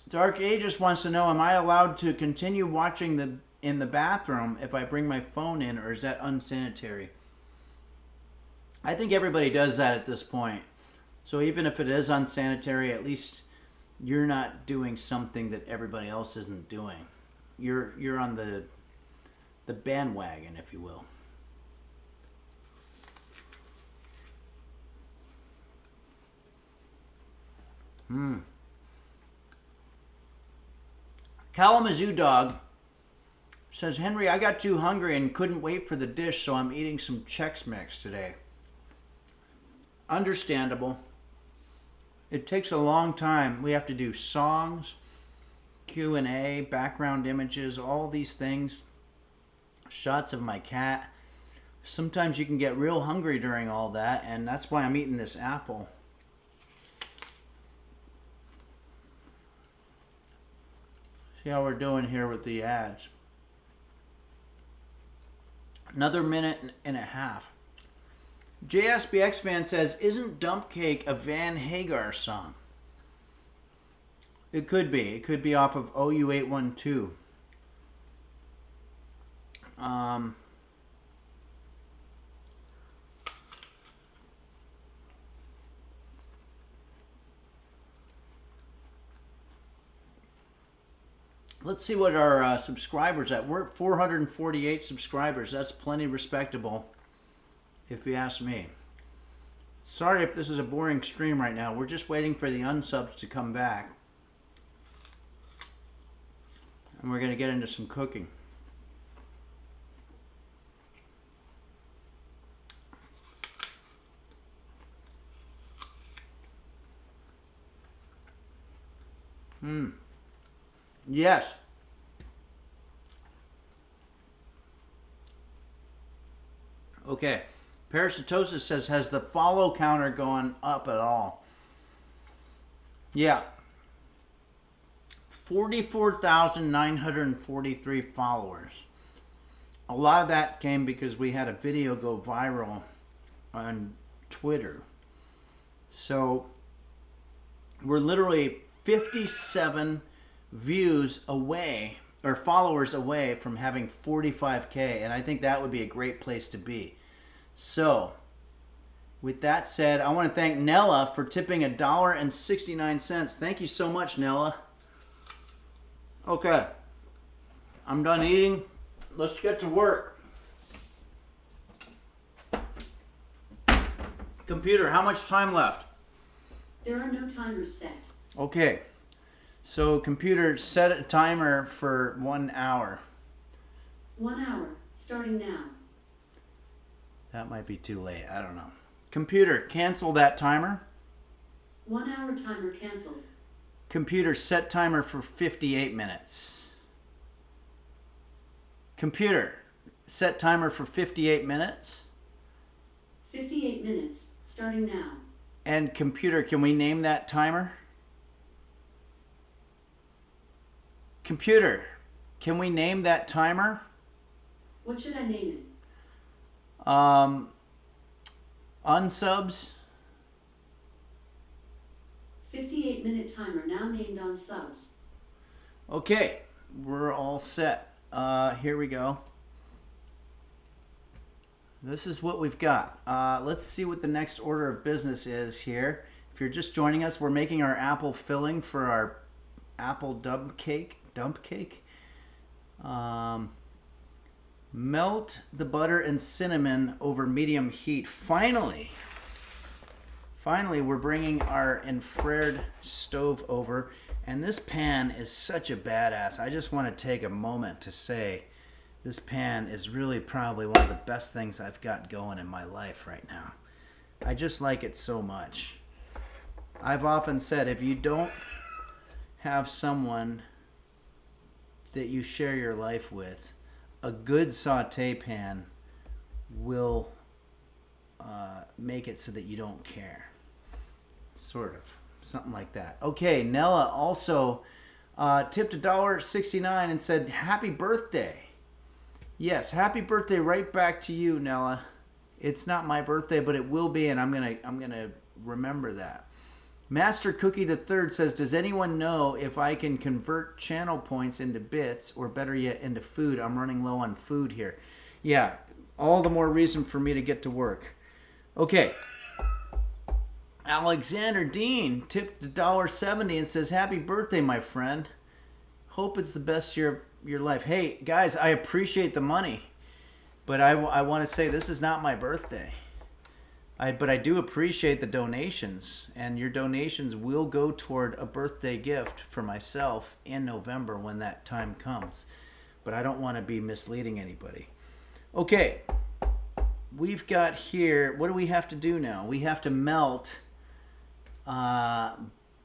Dark Aegis wants to know, am I allowed to continue watching in the bathroom if I bring my phone in, or is that unsanitary? I think everybody does that at this point. So even if it is unsanitary, at least you're not doing something that everybody else isn't doing. You're on the bandwagon, if you will. Kalamazoo Dog says, Henry, I got too hungry and couldn't wait for the dish, so I'm eating some Chex Mix today. Understandable. It takes a long time. We have to do songs, Q&A, background images, all these things. Shots of my cat. Sometimes you can get real hungry during all that, and that's why I'm eating this apple. See how we're doing here with the ads. Another minute and a half. JSBX fan says, isn't Dump Cake a Van Hagar song? It could be. It could be off of OU812. Let's see what our subscribers at. We're at 448 subscribers. That's plenty respectable, if you ask me. Sorry if this is a boring stream right now. We're just waiting for the unsubs to come back. And we're going to get into some cooking. Yes. Okay. Parasitosis says, has the follow counter gone up at all? Yeah. 44,943 followers. A lot of that came because we had a video go viral on Twitter. So we're literally 57 views away or followers away from having 45K, and I think that would be a great place to be. So with that said, I want to thank Nella for tipping $1.69. Thank you so much, Nella. Okay, I'm done eating. Let's get to work. Computer, how much time left? There are no timers set. Okay, so computer, set a timer for 1 hour. 1 hour, starting now. That might be too late. I don't know. Computer, cancel that timer. 1 hour timer canceled. Computer, set timer for 58 minutes. Computer, set timer for 58 minutes. 58 minutes, starting now. And computer, can we name that timer? Computer, can we name that timer? What should I name it? Unsubs. 58-minute timer now named on subs. Okay, we're all set. Here we go. This is what we've got. Let's see what the next order of business is here. If you're just joining us, we're making our apple filling for our apple dump cake. Melt the butter and cinnamon over medium heat. Finally, we're bringing our infrared stove over, and this pan is such a badass. I just want to take a moment to say this pan is really probably one of the best things I've got going in my life right now. I just like it so much. I've often said, if you don't have someone that you share your life with, a good saute pan will make it so that you don't care. Sort of. Something like that. Okay, Nella also tipped $1.69 and said, happy birthday. Yes, happy birthday right back to you, Nella. It's not my birthday, but it will be, and I'm gonna remember that. Master Cookie the Third says, does anyone know if I can convert channel points into bits, or better yet, into food? I'm running low on food here. Yeah, all the more reason for me to get to work. Okay. Alexander Dean tipped $1.70 and says, happy birthday, my friend. Hope it's the best year of your life. Hey, guys, I appreciate the money, but I want to say this is not my birthday. But I do appreciate the donations, and your donations will go toward a birthday gift for myself in November when that time comes. But I don't want to be misleading anybody. Okay, we've got here, what do we have to do now? We have to melt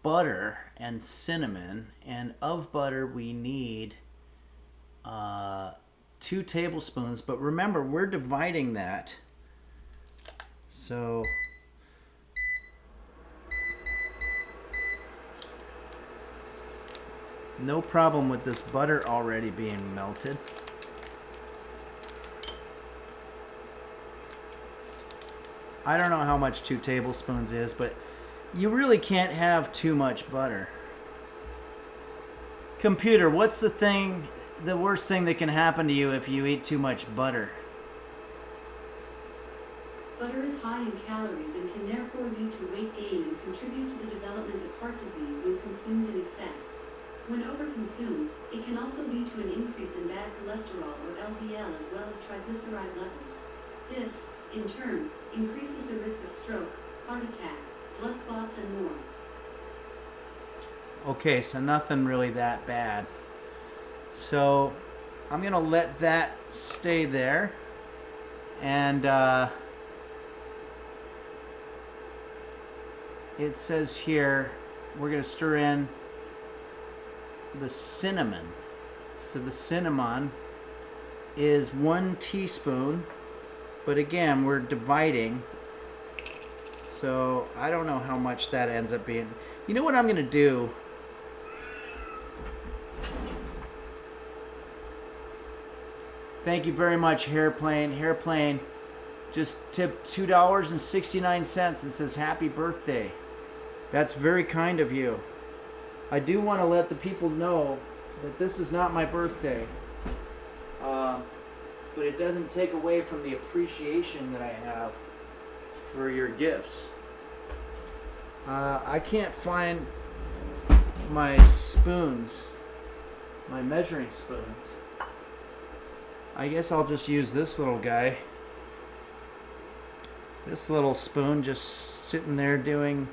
butter and cinnamon, and of butter we need 2 tablespoons. But remember, we're dividing that. So no problem with this butter already being melted. I don't know how much 2 tablespoons is, but you really can't have too much butter. Computer, what's the worst thing that can happen to you if you eat too much butter? Butter is high in calories and can therefore lead to weight gain and contribute to the development of heart disease when consumed in excess. When overconsumed, it can also lead to an increase in bad cholesterol or LDL as well as triglyceride levels. This, in turn, increases the risk of stroke, heart attack, blood clots, and more. Okay, so nothing really that bad. So I'm going to let that stay there. And it says here we're going to stir in the cinnamon. So the cinnamon is 1 teaspoon. But again, we're dividing. So I don't know how much that ends up being. You know what I'm going to do? Thank you very much, Hairplane. Hairplane just tipped $2.69 and says happy birthday. That's very kind of you. I do want to let the people know that this is not my birthday. But it doesn't take away from the appreciation that I have for your gifts. I can't find my spoons, my measuring spoons. I guess I'll just use this little guy. This little spoon just sitting there doing...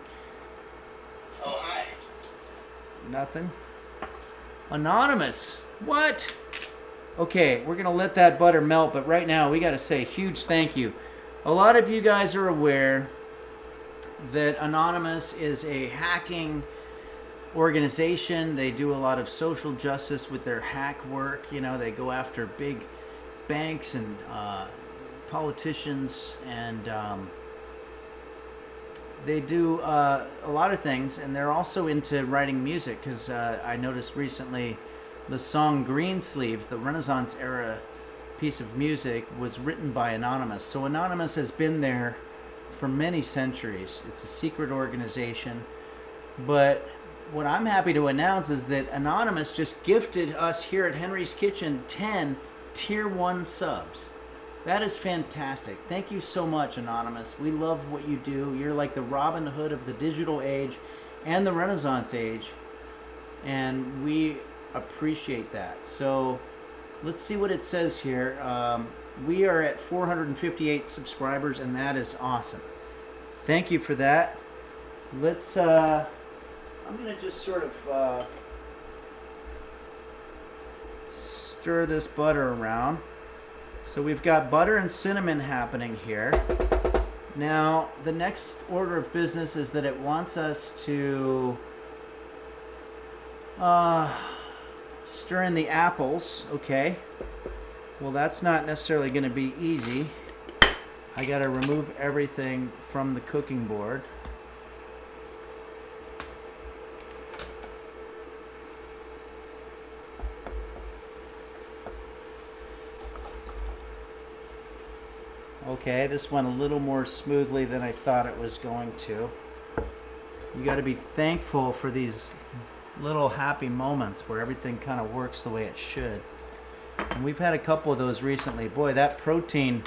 Oh, hi. Nothing. Anonymous. What? Okay, we're going to let that butter melt, but right now we got to say a huge thank you. A lot of you guys are aware that Anonymous is a hacking organization. They do a lot of social justice with their hack work. You know, they go after big banks and politicians, and they do a lot of things, and they're also into writing music, because I noticed recently the song Green Sleeves, the Renaissance era piece of music, was written by Anonymous. So Anonymous has been there for many centuries. It's a secret organization. But what I'm happy to announce is that Anonymous just gifted us here at Henry's Kitchen 10 Tier 1 subs. That is fantastic. Thank you so much, Anonymous. We love what you do. You're like the Robin Hood of the digital age and the Renaissance age. And we appreciate that. So let's see what it says here. We are at 458 subscribers, and that is awesome. Thank you for that. Let's I'm gonna just sort of stir this butter around. So we've got butter and cinnamon happening here. Now the next order of business is that it wants us to stir in the apples. Okay, well, that's not necessarily going to be easy. I got to remove everything from the cooking board. Okay, this went a little more smoothly than I thought it was going to. You got to be thankful for these little happy moments where everything kind of works the way it should. And we've had a couple of those recently. Boy, that protein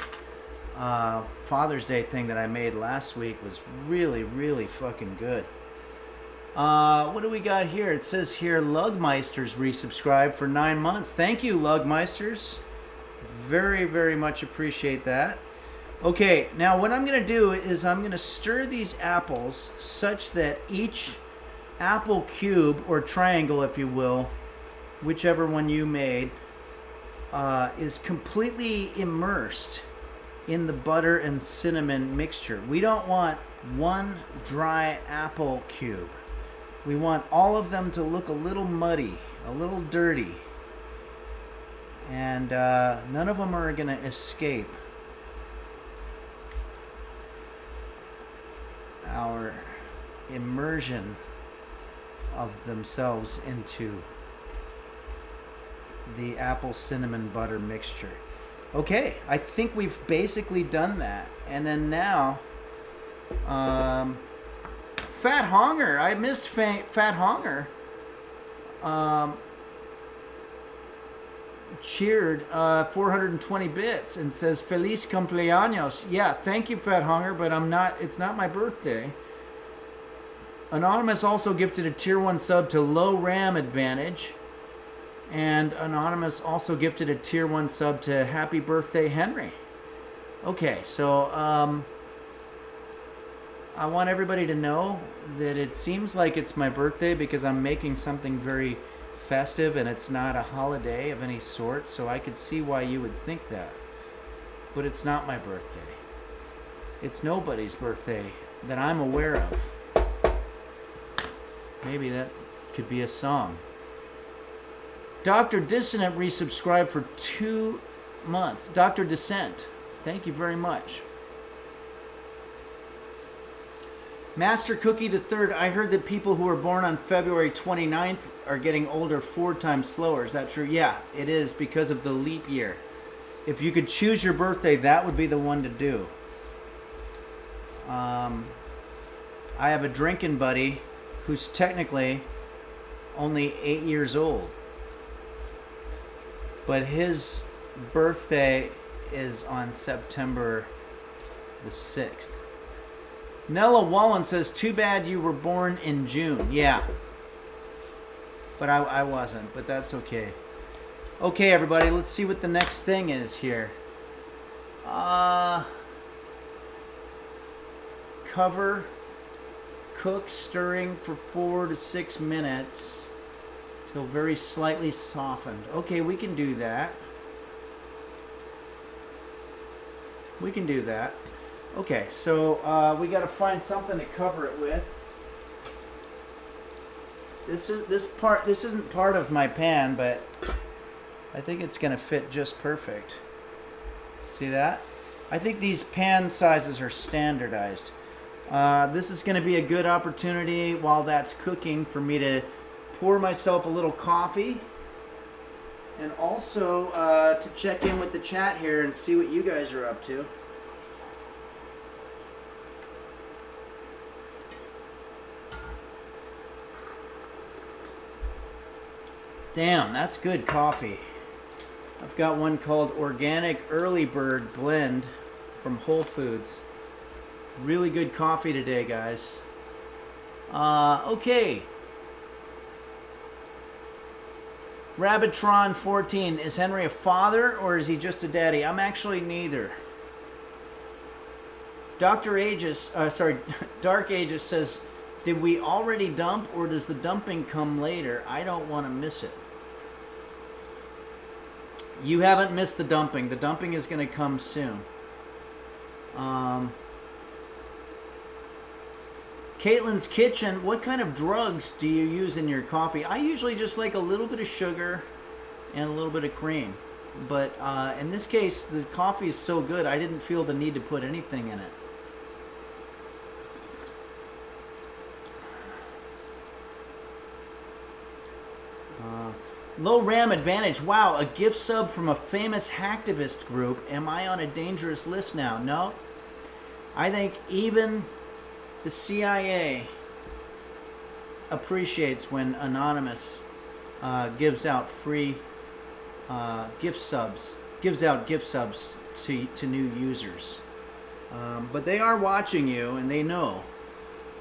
Father's Day thing that I made last week was really, really fucking good. What do we got here? It says here Lugmeisters resubscribed for 9 months. Thank you, Lugmeisters. Very, very much appreciate that. Okay, now what I'm going to do is I'm going to stir these apples such that each apple cube, or triangle if you will, whichever one you made, is completely immersed in the butter and cinnamon mixture. We don't want one dry apple cube. We want all of them to look a little muddy, a little dirty, and none of them are going to escape our immersion of themselves into the apple cinnamon butter mixture. Okay, I think we've basically done that. And then now, Fat Honger. I missed Fat Honger. Cheered 420 bits and says Feliz cumpleaños. Yeah, thank you, Fat Hunger, but it's not my birthday. Anonymous also gifted a tier 1 sub to Low RAM Advantage, and Anonymous also gifted a tier 1 sub to Happy Birthday Henry. Okay, so I want everybody to know that it seems like it's my birthday because I'm making something very festive, and it's not a holiday of any sort, so I could see why you would think that. But it's not my birthday. It's nobody's birthday that I'm aware of. Maybe that could be a song. Dr. Dissonant resubscribed for 2 months. Dr. Dissent, thank you very much. Master Cookie the Third, I heard that people who were born on February 29th are getting older 4 times slower. Is that true? Yeah, it is because of the leap year. If you could choose your birthday, that would be the one to do. I have a drinking buddy who's technically only 8 years old. But his birthday is on September the 6th. Nella Wallen says, too bad you were born in June. Yeah. But I wasn't, but that's okay. Okay, everybody, let's see what the next thing is here. Cover, cook, stirring for 4 to 6 minutes till very slightly softened. Okay, we can do that. We can do that. Okay, so we got to find something to cover it with. This isn't part of my pan, but I think it's going to fit just perfect. See that? I think these pan sizes are standardized. This is going to be a good opportunity while that's cooking for me to pour myself a little coffee and also to check in with the chat here and see what you guys are up to. Damn, that's good coffee. I've got one called Organic Early Bird Blend from Whole Foods. Really good coffee today, guys. Okay. Rabbitron14, is Henry a father or is he just a daddy? I'm actually neither. Dark Aegis says, did we already dump or does the dumping come later? I don't want to miss it. You haven't missed the dumping. The dumping is going to come soon. Caitlin's Kitchen, what kind of drugs do you use in your coffee? I usually just like a little bit of sugar and a little bit of cream. But in this case, the coffee is so good, I didn't feel the need to put anything in it. Low RAM Advantage. Wow, a gift sub from a famous hacktivist group. Am I on a dangerous list now? No. I think even the CIA appreciates when Anonymous gives out free gift subs. Gives out gift subs to new users. But they are watching you and they know.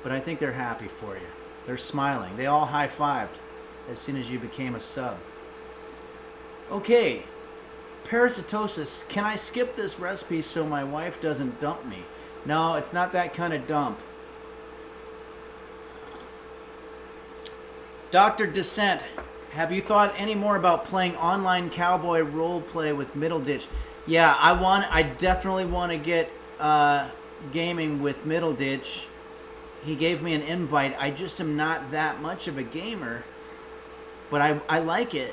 But I think they're happy for you. They're smiling. They all high-fived as soon as you became a sub. Okay, parasitosis. Can I skip this recipe so my wife doesn't dump me? No, it's not that kind of dump. Dr. Descent, have you thought any more about playing online cowboy role play with Middle Ditch? Yeah, I definitely want to get gaming with Middle Ditch. He gave me an invite. I just am not that much of a gamer. But I like it.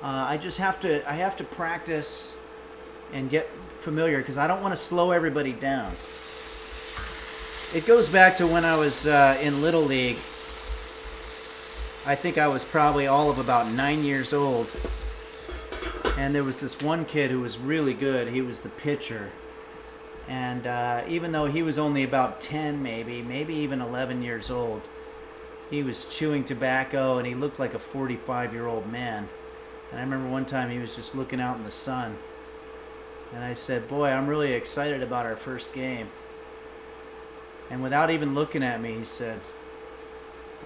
I have to practice and get familiar because I don't want to slow everybody down. It goes back to when I was in Little League. I think I was probably all of about 9 years old. And there was this one kid who was really good. He was the pitcher. And even though he was only about 10 maybe even 11 years old, he was chewing tobacco and he looked like a 45-year-old man. And I remember one time he was just looking out in the sun. And I said, boy, I'm really excited about our first game. And without even looking at me, he said,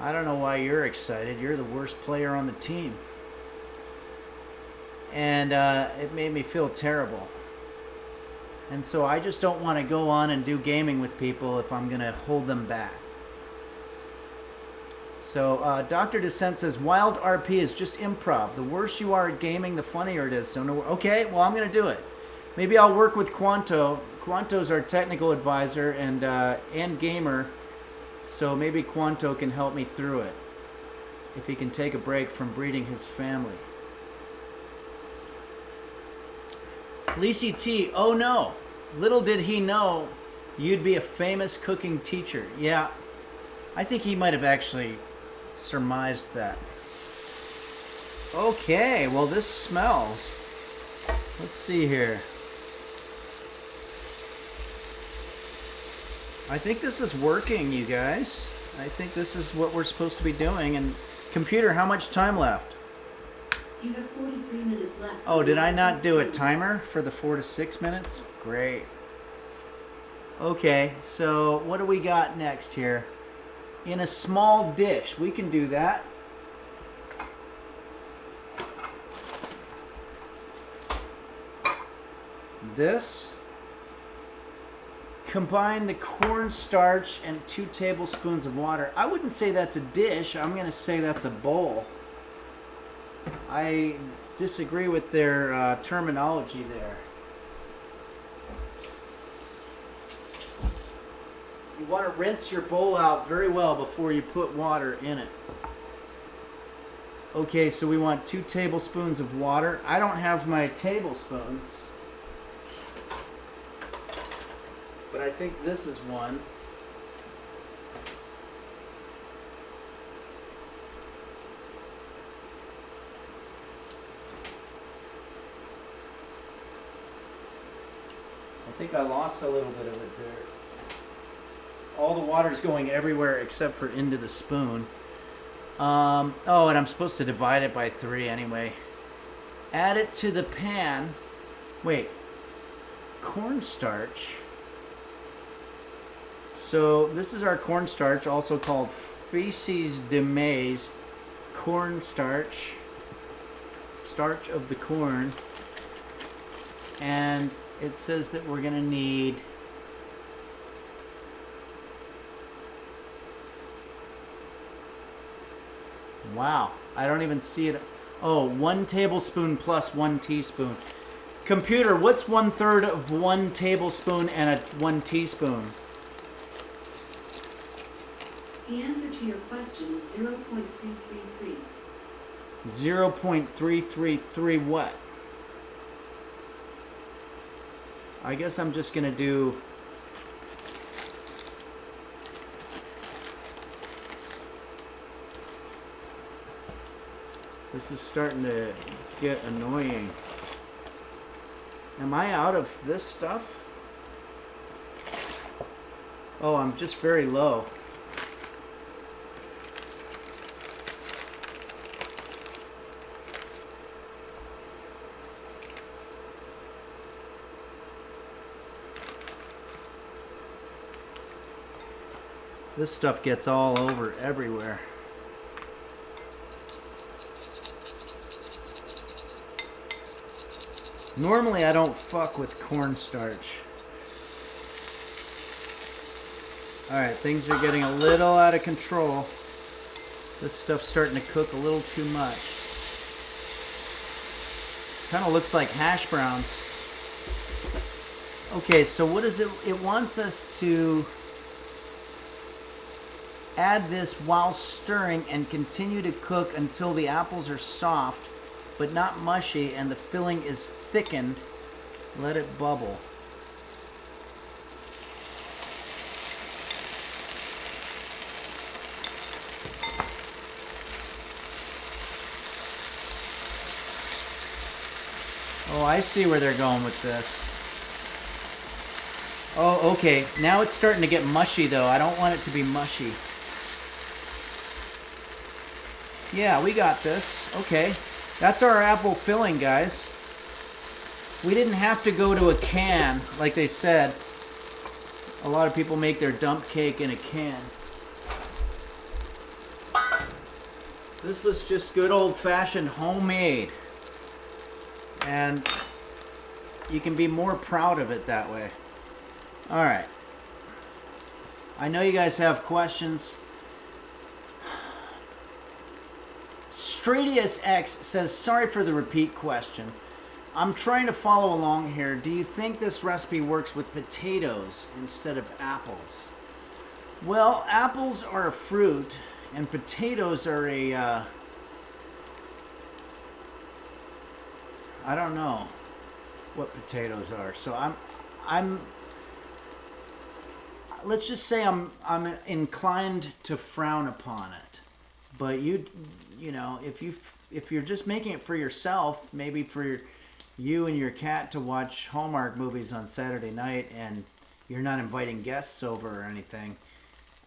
I don't know why you're excited. You're the worst player on the team. And it made me feel terrible. And so I just don't want to go on and do gaming with people if I'm going to hold them back. So Dr. Descent says, Wild RP is just improv. The worse you are at gaming, the funnier it is. So no, okay, well, I'm going to do it. Maybe I'll work with Quanto. Quanto's our technical advisor and gamer. So maybe Quanto can help me through it. If he can take a break from breeding his family. Lisi T, oh no. Little did he know you'd be a famous cooking teacher. Yeah. I think he might have actually surmised that. Okay, well this smells. Let's see here. I think this is working, you guys. I think this is what we're supposed to be doing. And computer, how much time left? You have 43 minutes left. Oh, did I not do a timer for the 4 to 6 minutes? Great. Okay, so what do we got next here? In a small dish, we can do that. This. Combine the cornstarch and 2 tablespoons of water. I wouldn't say that's a dish. I'm going to say that's a bowl. I disagree with their terminology there. You want to rinse your bowl out very well before you put water in it. Okay, so we want 2 tablespoons of water. I don't have my tablespoons, but I think this is one. I think I lost a little bit of it there. All the water's going everywhere except for into the spoon. Oh, and I'm supposed to divide it by 3 anyway. Add it to the pan. Wait. Cornstarch. So this is our cornstarch, also called feces de maize. Cornstarch. Starch of the corn. And it says that we're going to need wow, I don't even see it. Oh, 1 tablespoon plus 1 teaspoon. Computer, what's 1/3 of 1 tablespoon and 1 teaspoon? The answer to your question is 0.333. 0.333 what? I guess I'm just going to do... This is starting to get annoying. Am I out of this stuff? Oh, I'm just very low. This stuff gets all over everywhere. Normally I don't fuck with cornstarch. Alright, things are getting a little out of control. This stuff's starting to cook a little too much. Kind of looks like hash browns. Okay, so what is it? It wants us to add this while stirring and continue to cook until the apples are soft but not mushy and the filling is thickened. Let it bubble. Oh, I see where they're going with this. Oh, okay. Now it's starting to get mushy though. I don't want it to be mushy. Yeah, we got this. Okay. That's our apple filling, guys. We didn't have to go to a can, like they said. A lot of people make their dump cake in a can. This was just good old-fashioned homemade. And you can be more proud of it that way. Alright. I know you guys have questions. Stradius X says, sorry for the repeat question. I'm trying to follow along here. Do you think this recipe works with potatoes instead of apples? Well, apples are a fruit, and potatoes are a, I don't know what potatoes are. So I'm let's just say I'm inclined to frown upon it. But you know, if you're just making it for yourself, maybe for you and your cat to watch Hallmark movies on Saturday night, and you're not inviting guests over or anything,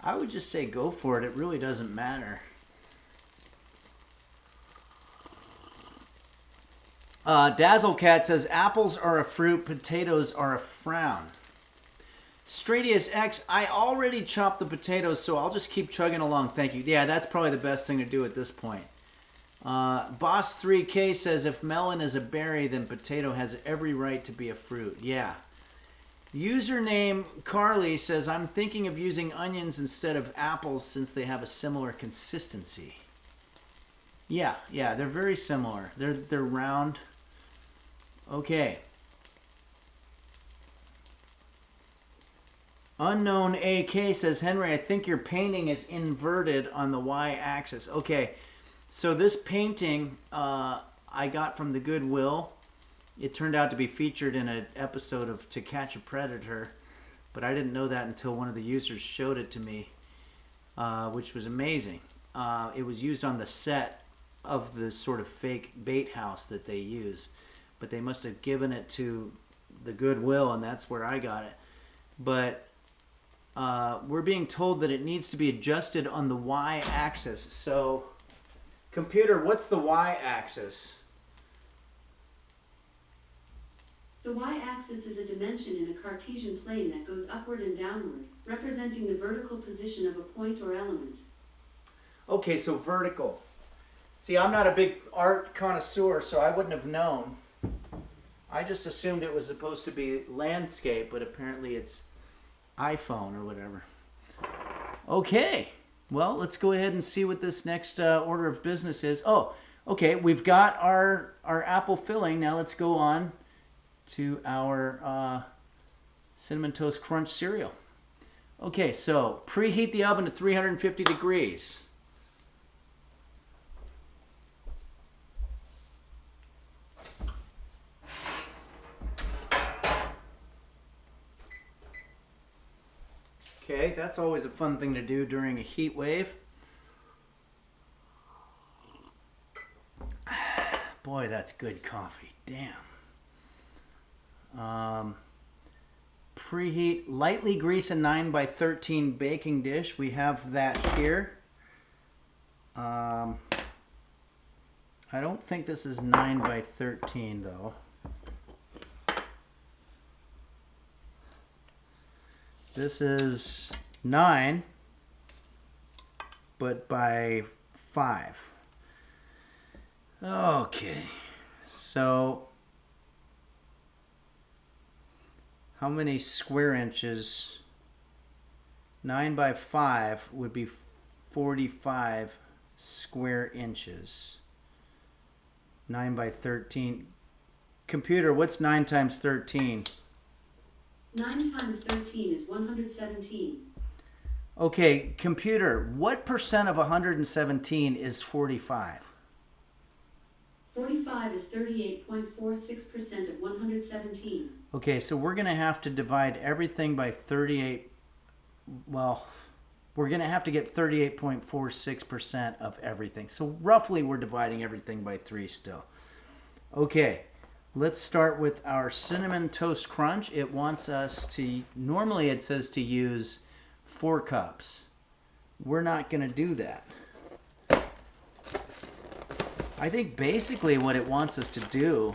I would just say go for it. It really doesn't matter. Dazzlecat says apples are a fruit, potatoes are a frown. Stradius X, I already chopped the potatoes, so I'll just keep chugging along. Thank you. Yeah, that's probably the best thing to do at this point. Boss 3K says if melon is a berry, then potato has every right to be a fruit. Yeah. Username Carly says I'm thinking of using onions instead of apples since they have a similar consistency. Yeah, they're very similar. They're round. Okay. Unknown AK says, Henry, I think your painting is inverted on the y-axis. Okay, so this painting I got from the Goodwill. It turned out to be featured in an episode of To Catch a Predator, but I didn't know that until one of the users showed it to me, which was amazing. It was used on the set of the sort of fake bait house that they use, but they must have given it to the Goodwill, and that's where I got it. But we're being told that it needs to be adjusted on the y-axis. So, computer, what's the y-axis? The y-axis is a dimension in a Cartesian plane that goes upward and downward, representing the vertical position of a point or element. Okay, so vertical. See, I'm not a big art connoisseur, so I wouldn't have known. I just assumed it was supposed to be landscape, but apparently it's iPhone or whatever. Okay, well, let's go ahead and see what this next order of business is. Oh, okay, we've got our apple filling. Now let's go on to our Cinnamon Toast Crunch cereal. Okay, so preheat the oven to 350 degrees. Okay, that's always a fun thing to do during a heat wave. Boy, that's good coffee. Damn. Preheat, lightly grease a 9x13 baking dish. We have that here. I don't think this is 9x13 though. This is 9, but by 5. Okay, so how many square inches? 9 by 5 would be 45 square inches. 9 by 13. Computer, what's 9 times 13? 9 times 13 is 117. Okay, computer, what percent of 117 is 45? 45 is 38.46% of 117. Okay, so we're going to have to divide everything by 38. Well, we're going to have to get 38.46% of everything. So roughly we're dividing everything by 3 still. Okay, let's start with our Cinnamon Toast Crunch. It wants us to, normally it says to use 4 cups. We're not going to do that. I think basically what it wants us to do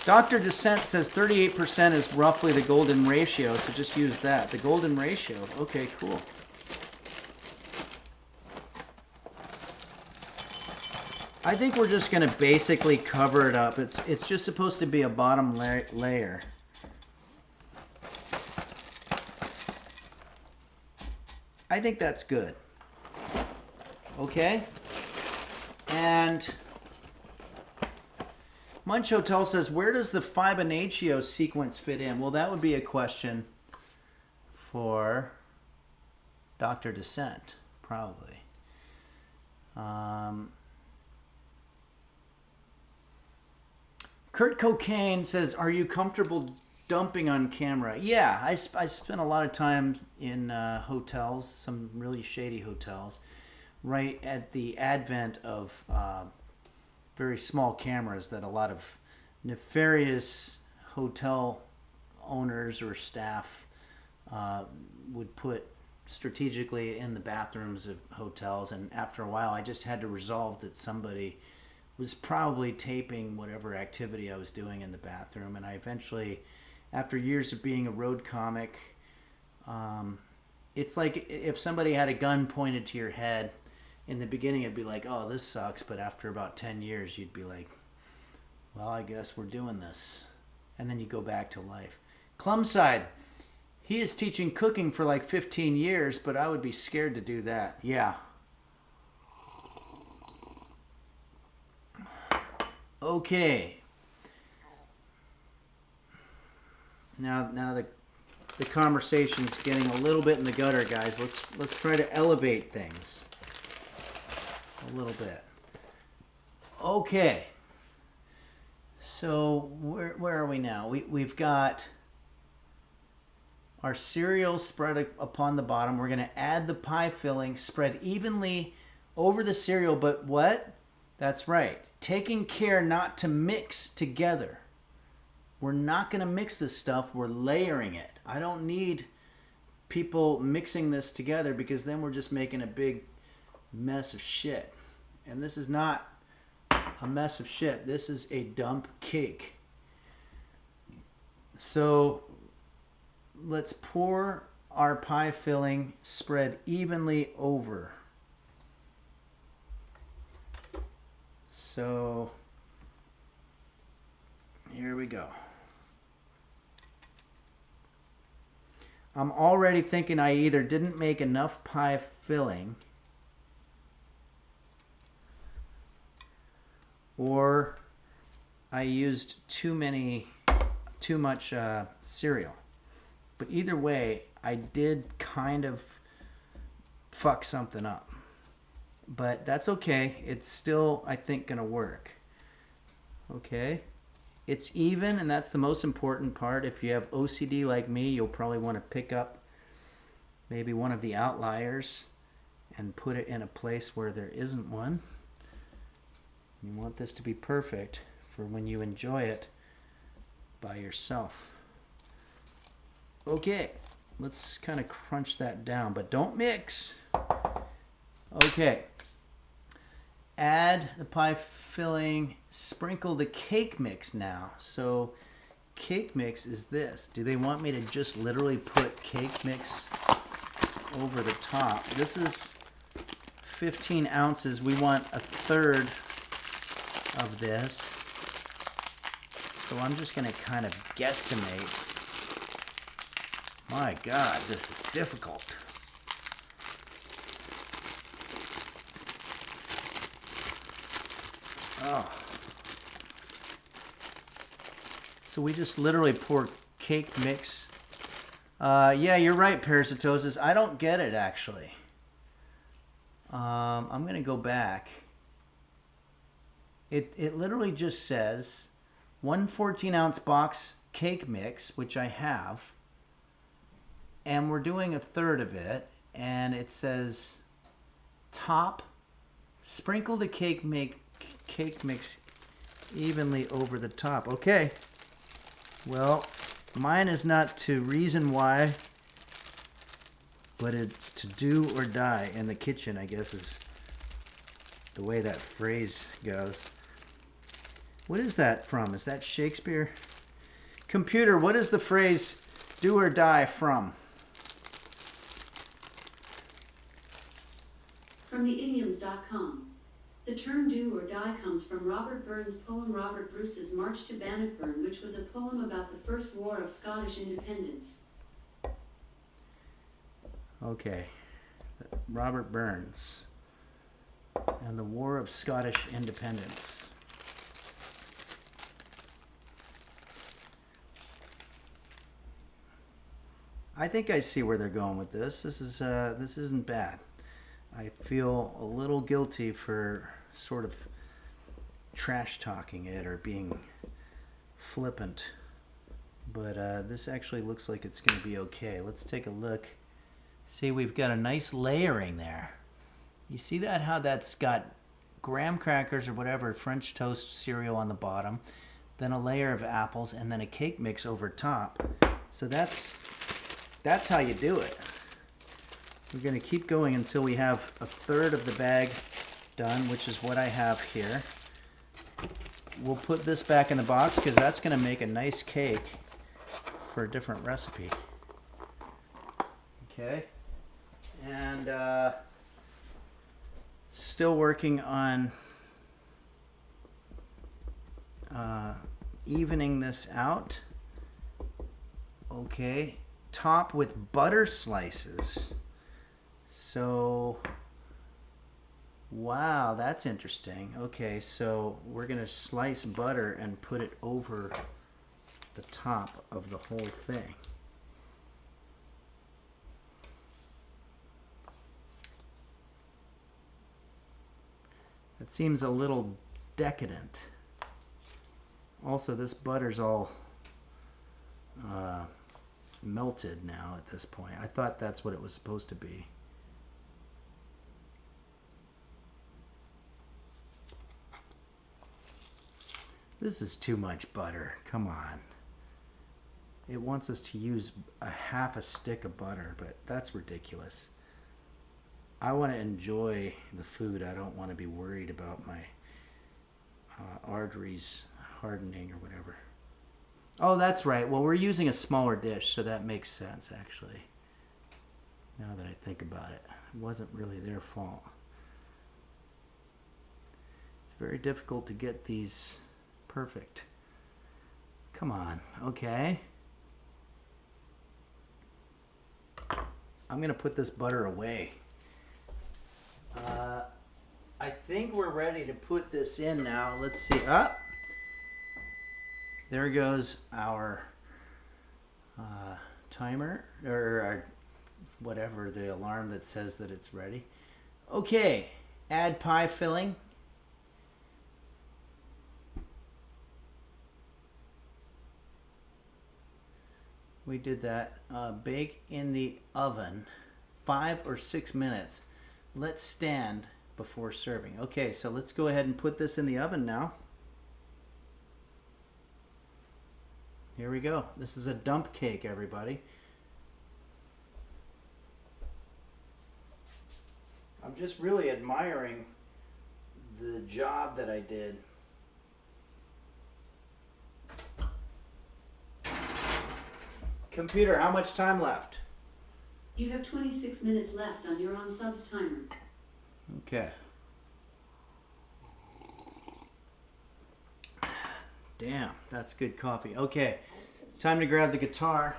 Dr. Descent says 38% is roughly the golden ratio, so just use that. The golden ratio. Okay, cool. I think we're just going to basically cover it up. It's just supposed to be a bottom layer. I think that's good. Okay? And Munch Hotel says, where does the Fibonacci sequence fit in? Well, that would be a question for Dr. Descent, probably. Kurt Cocaine says, "Are you comfortable dumping on camera?" Yeah, I spent a lot of time in hotels, some really shady hotels, right at the advent of very small cameras that a lot of nefarious hotel owners or staff would put strategically in the bathrooms of hotels. And after a while, I just had to resolve that somebody was probably taping whatever activity I was doing in the bathroom. And I eventually, after years of being a road comic, it's like if somebody had a gun pointed to your head. In the beginning, it'd be like, oh, this sucks. But after about 10 years, you'd be like, well, I guess we're doing this. And then you go back to life. Clumside, he is teaching cooking for like 15 years, but I would be scared to do that. Yeah. Okay. Now the conversation's getting a little bit in the gutter, guys. Let's try to elevate things a little bit. Okay. So where are we now? We've got our cereal spread upon the bottom. We're going to add the pie filling spread evenly over the cereal, but what? That's right. Taking care not to mix together. We're not going to mix this stuff. We're layering it. I don't need people mixing this together because then we're just making a big mess of shit. And this is not a mess of shit. This is a dump cake. So let's pour our pie filling spread evenly over. So here we go. I'm already thinking I either didn't make enough pie filling or I used too much cereal. But either way, I did kind of fuck something up. But that's okay. It's still, I think, going to work. Okay. It's even, and that's the most important part. If you have OCD like me, you'll probably want to pick up maybe one of the outliers and put it in a place where there isn't one. You want this to be perfect for when you enjoy it by yourself. Okay, let's kind of crunch that down, but don't mix. Okay. Add the pie filling, sprinkle the cake mix now. So cake mix is this. Do they want me to just literally put cake mix over the top? This is 15 ounces. We want a third of this. So I'm just going to kind of guesstimate. My God, this is difficult. Oh. So we just literally pour cake mix. Yeah, you're right, parasitosis. I don't get it, actually. I'm going to go back. It literally just says 1 14-ounce box cake mix, which I have. And we're doing a third of it. And it says top, sprinkle the cake mix evenly over the top. Okay. Well, mine is not to reason why, but it's to do or die in the kitchen, I guess, is the way that phrase goes. What is that from? Is that Shakespeare? Computer, what is the phrase do or die from? From theidioms.com. The term do or die comes from Robert Burns' poem Robert Bruce's March to Bannockburn, which was a poem about the First War of Scottish Independence. Okay. Robert Burns and the War of Scottish Independence. I think I see where they're going with this. This isn't bad. I feel a little guilty for sort of trash talking it or being flippant. But this actually looks like it's going to be okay. Let's take a look. See, we've got a nice layering there. You see that, how that's got graham crackers or whatever, French toast cereal on the bottom, then a layer of apples, and then a cake mix over top. So that's how you do it. We're going to keep going until we have a third of the bag done, which is what I have here. We'll put this back in the box because that's going to make a nice cake for a different recipe. Okay. And still working on evening this out. Okay. Top with butter slices. So, wow, that's interesting. Okay, so we're going to slice butter and put it over the top of the whole thing. That seems a little decadent. Also, this butter's all melted now at this point. I thought that's what it was supposed to be. This is too much butter. Come on. It wants us to use a half a stick of butter, but that's ridiculous. I want to enjoy the food. I don't want to be worried about my arteries hardening or whatever. Oh, that's right. Well, we're using a smaller dish, so that makes sense, actually. Now that I think about it. It wasn't really their fault. It's very difficult to get these perfect. Come on. Okay. I'm going to put this butter away. I think we're ready to put this in now. Let's see. There goes our timer, or our, whatever, the alarm that says that it's ready. Okay, add pie filling. We did that. Bake in the oven 5 or 6 minutes. Let's stand before serving. Okay, so let's go ahead and put this in the oven now. Here we go. This is a dump cake, everybody. I'm just really admiring the job that I did. Computer, how much time left? You have 26 minutes left on your on-subs timer. Okay. Damn, that's good coffee. Okay, it's time to grab the guitar.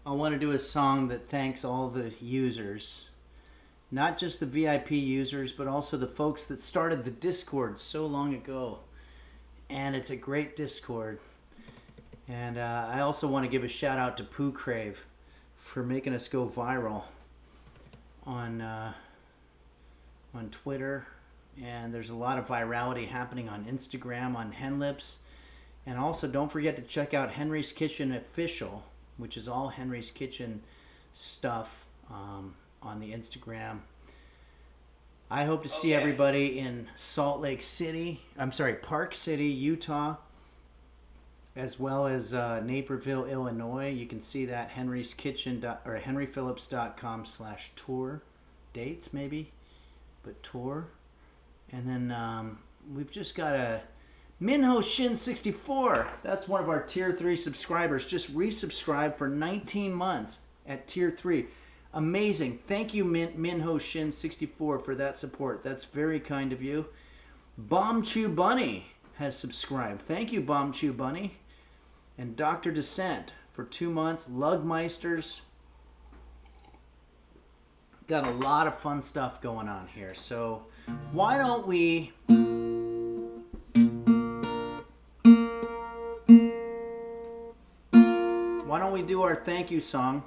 I want to do a song that thanks all the users. Not just the VIP users, but also the folks that started the Discord so long ago. And it's a great Discord. And I also want to give a shout out to Pooh Crave for making us go viral on Twitter. And there's a lot of virality happening on Instagram, on Henlips. And also don't forget to check out Henry's Kitchen Official, which is all Henry's Kitchen stuff. On the Instagram. I hope to see everybody in Park City, Utah, as well as Naperville, Illinois. You can see that Henry's Kitchen or henryphillips.com/tour dates maybe, but tour. And then we've just got a Minho Shin 64. That's one of our tier 3 subscribers. Just resubscribed for 19 months at tier 3. Amazing. Thank you, Minho Shin 64, for that support. That's very kind of you. Bomb Chew Bunny has subscribed. Thank you, Bomb Chew Bunny. And Dr. Descent for 2 months. Lugmeisters. Got a lot of fun stuff going on here. So why don't we do our thank you song?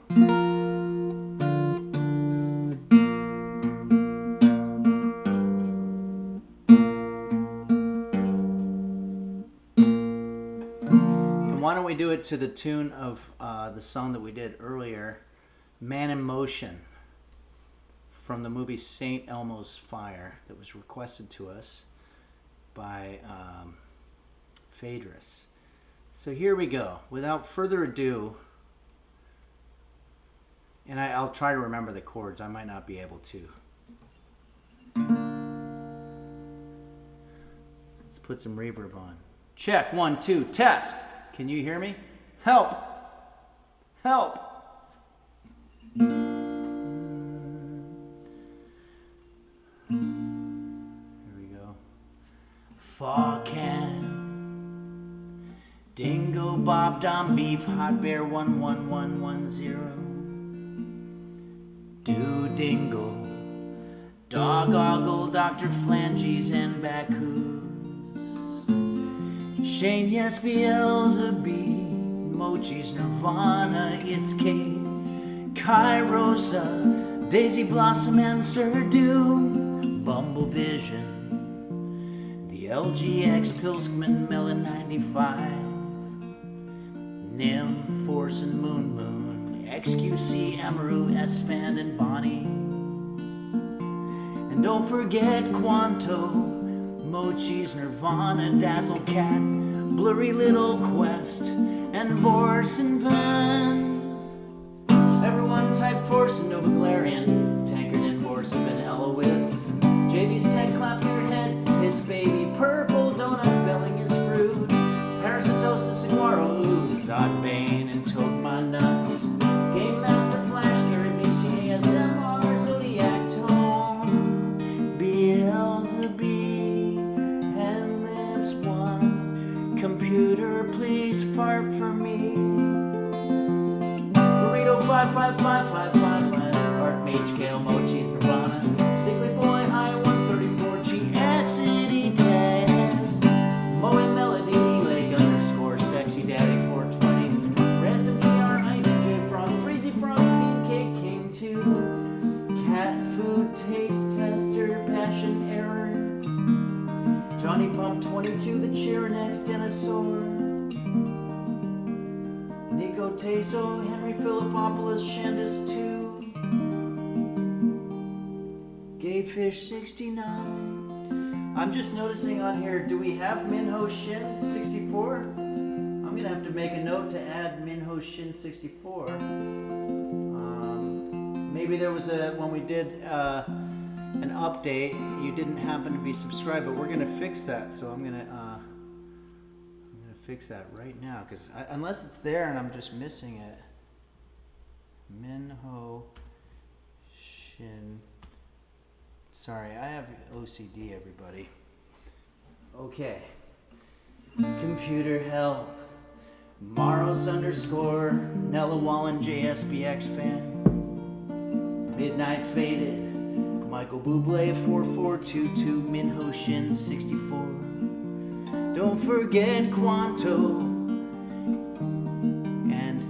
we do it to the tune of the song that we did earlier, Man in Motion, from the movie St. Elmo's Fire, that was requested to us by Phaedrus. So here we go. Without further ado, and I'll try to remember the chords. I might not be able to. Let's put some reverb on. Check, 1, 2, test. Can you hear me? Help! Help! Here we go. Falcon, Dingo, Bob, Dom, Beef, Hot Bear, 11110. Do Dingle, Dog Ogle, Dr. Flanges, and Bacchus. Shane, yes, Beelzebub, Mochi's Nirvana, it's Kate, Kairosa, Daisy Blossom, and Sir Doom, Bumble Vision, the LGX, Pilskman, Melon 95, Nim, Force, and Moon, XQC, Amaru, S-Fan, and Bonnie. And don't forget Quanto, Mochi's Nirvana, Dazzle Cat, Blurry Little Quest, and Boris and Van. Everyone type Force and Nova Galarian, Tankard and Boris and Vanilla with JV's Tech, Clap Your Head, Piss Baby, Purple Donut filling his fruit, Parasitosis, Saguaro, Ooze, Dot Bane, and Toke My Nuts, Game Master Flash, Gary BC, ASMR, Zodiac Tone, Beelzebub. Computer, please fart for me. Burrito 555555. Archmage Kale, Mochi's Nirvana. Sickly Boy, High 134G. Acidity Test. Moe Melody, Lake _ Sexy Daddy 420. Ransom GR, Icy J Frog, Freezy Frog, Queen Cake King 2. Cat Food Taste Tester, Passion Error. Johnny Pump 22, the Chironex Dinosaur. Nico Teso, Henry Philippopoulos, Shandis 2. Gayfish 69. I'm just noticing on here, do we have Minho Shin 64? I'm going to have to make a note to add Minho Shin 64. Maybe there was when we did an update, you didn't happen to be subscribed, but we're gonna fix that. So I'm gonna fix that right now, because unless it's there and I'm just missing it. Minho Shin. Sorry, I have OCD, everybody. Okay. Computer help. Maros _ Nella Wallen, JSBX fan. Midnight Faded. Michael Bublé 4422, Minho Shin 64. Don't forget Quanto and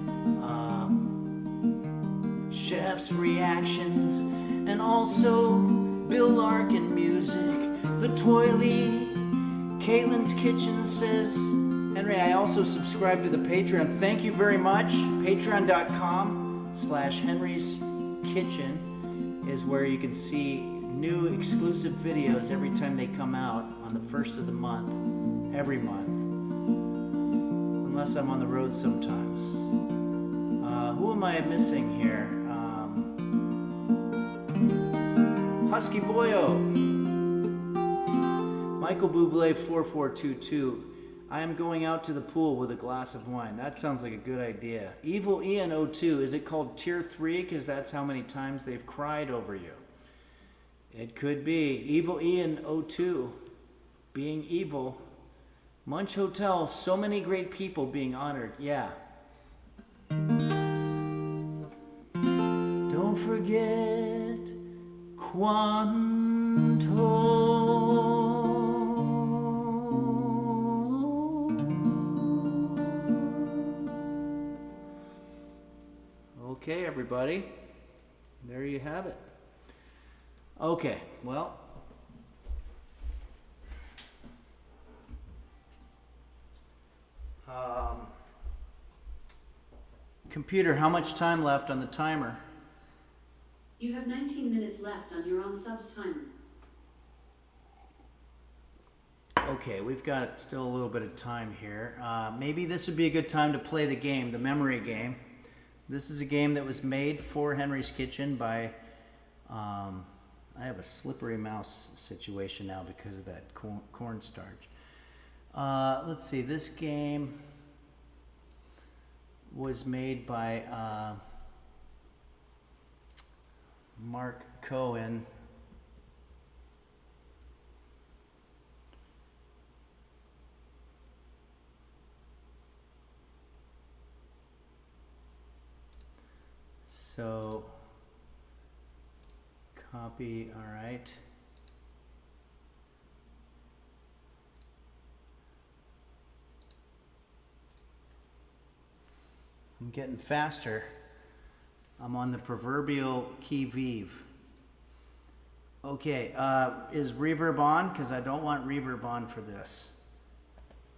Chef's Reactions, and also Bill Larkin Music, The Toily, Caitlin's Kitchen says, Henry, I also subscribe to the Patreon. Thank you very much. Patreon.com/Henry's Kitchen is where you can see new exclusive videos every time they come out on the first of the month, every month, unless I'm on the road sometimes. Who am I missing here? Husky Boyo, Michael Bublé 4422. I am going out to the pool with a glass of wine. That sounds like a good idea. Evil Ian 02. Is it called Tier 3? Because that's how many times they've cried over you. It could be. Evil Ian 02. Being evil. Munch Hotel. So many great people being honored. Yeah. Don't forget Quanto. Okay, everybody. There you have it. Okay, well. Computer, how much time left on the timer? You have 19 minutes left on your on subs timer. Okay, we've got still a little bit of time here. Maybe this would be a good time to play the game, the memory game. This is a game that was made for Henry's Kitchen by... I have a slippery mouse situation now because of that cornstarch. Let's see, this game was made by Mark Cohen. So, copy, all right. I'm getting faster. I'm on the proverbial qui vive. Okay, is reverb on? Because I don't want reverb on for this.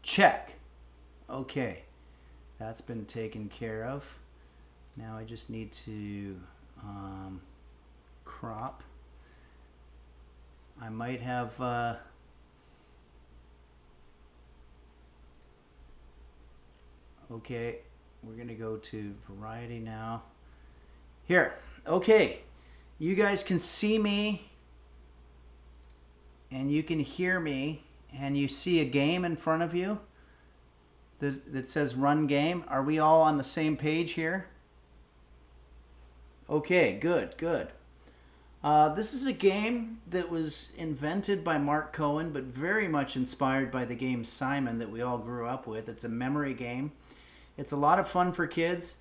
Check. Okay, that's been taken care of. Now I just need to crop. I might have okay, we're gonna go to variety now. Here, okay, you guys can see me and you can hear me and you see a game in front of you that says run game. Are we all on the same page here? Okay, good, good. This is a game that was invented by Mark Cohen, but very much inspired by the game Simon that we all grew up with. It's a memory game. It's a lot of fun for kids.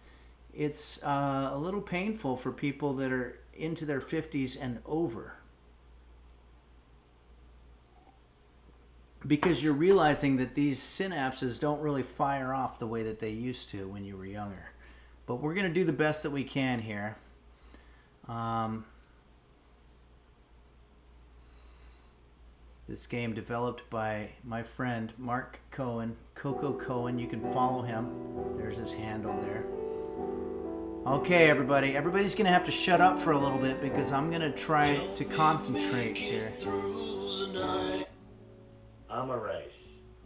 It's a little painful for people that are into their 50s and over. Because you're realizing that these synapses don't really fire off the way that they used to when you were younger. But we're going to do the best that we can here. This game developed by my friend Mark Cohen, Coco Cohen. You can follow him. There's his handle there. Okay, everybody. Everybody's going to have to shut up for a little bit because I'm going to try to concentrate here. Amarice.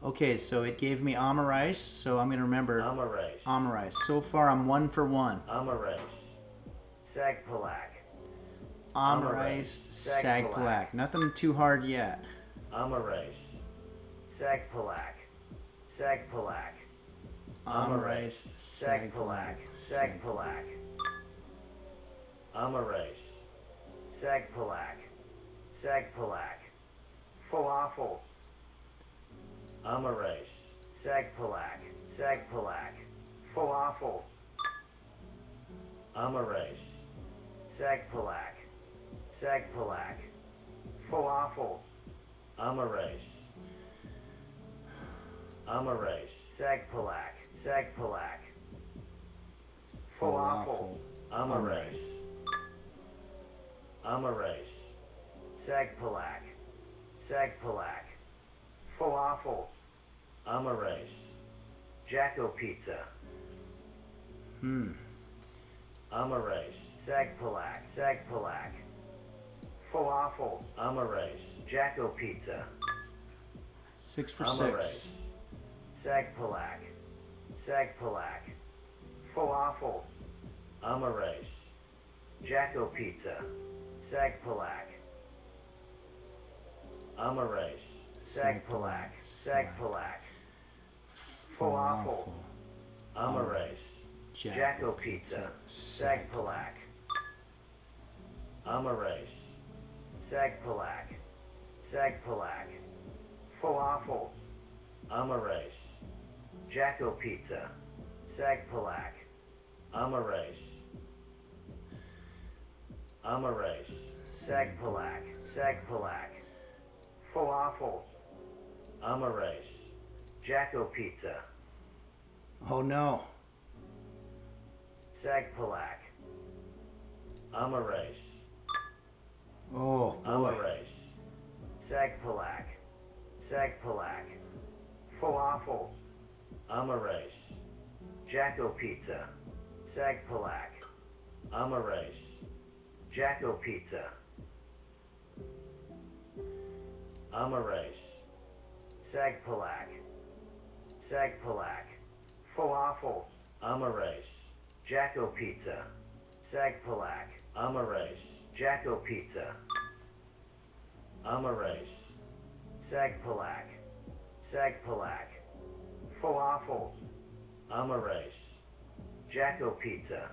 Okay, so it gave me Amarice, so I'm going to remember Amarice. Amarice. So far, I'm 1 for 1. Amarice. Sagpalak. Amarice, Sagpalak. Nothing too hard yet. Amarice. Sagpalak. Sagpalak. Amarice, Sagpalak. Sagpalak. Amarice. Sagpalak. Sagpalak. Falafel. Amarice. Sagpalak. Sagpalak. Falafel. Amarice. Sagpalak. Sagpalak. Falafel. Amarice. Amarice. Sagpalak. Sagpalak. Falafel. Amarice. Amarice. Sagpalak. Sagpalak. Falafel. Amarice. Jacko Pizza. Amarice. Sagpalak. Sagpalak. Falafel. Amarice. Jacko Pizza. 6 for Amarice. 6. Sagpalak. Sagpalak. Falafel. Amarice. Jacko Pizza. Sagpalak. Amarice. Sagpalak. Sagpalak. Falafel. Amarice. Jacko Pizza. Sagpalak. Amarice. Sagpalak. Sagpalak. Falafel. Amarice. Jacko Pizza. Sagpalak. Amarice. Amarice. Sagpalak. Sagpalak. Falafel. Amarice. Jacko Pizza. Oh no. Sagpalak. Amarice. Oh boy. Amarice. Sagpalak. Sagpalak. Falafel. Amarice. Jacko Pizza. Sag Palak. Amarais. Jacko Pizza. Amarais. Sag Palak. Sag Palak. Falafel. Amarais. Jacko Pizza. Sag Palak. Amarais. Jacko Pizza. Amarais. Sag Palak. Sag Palak. Falafel. Amarais. Jacko Pizza.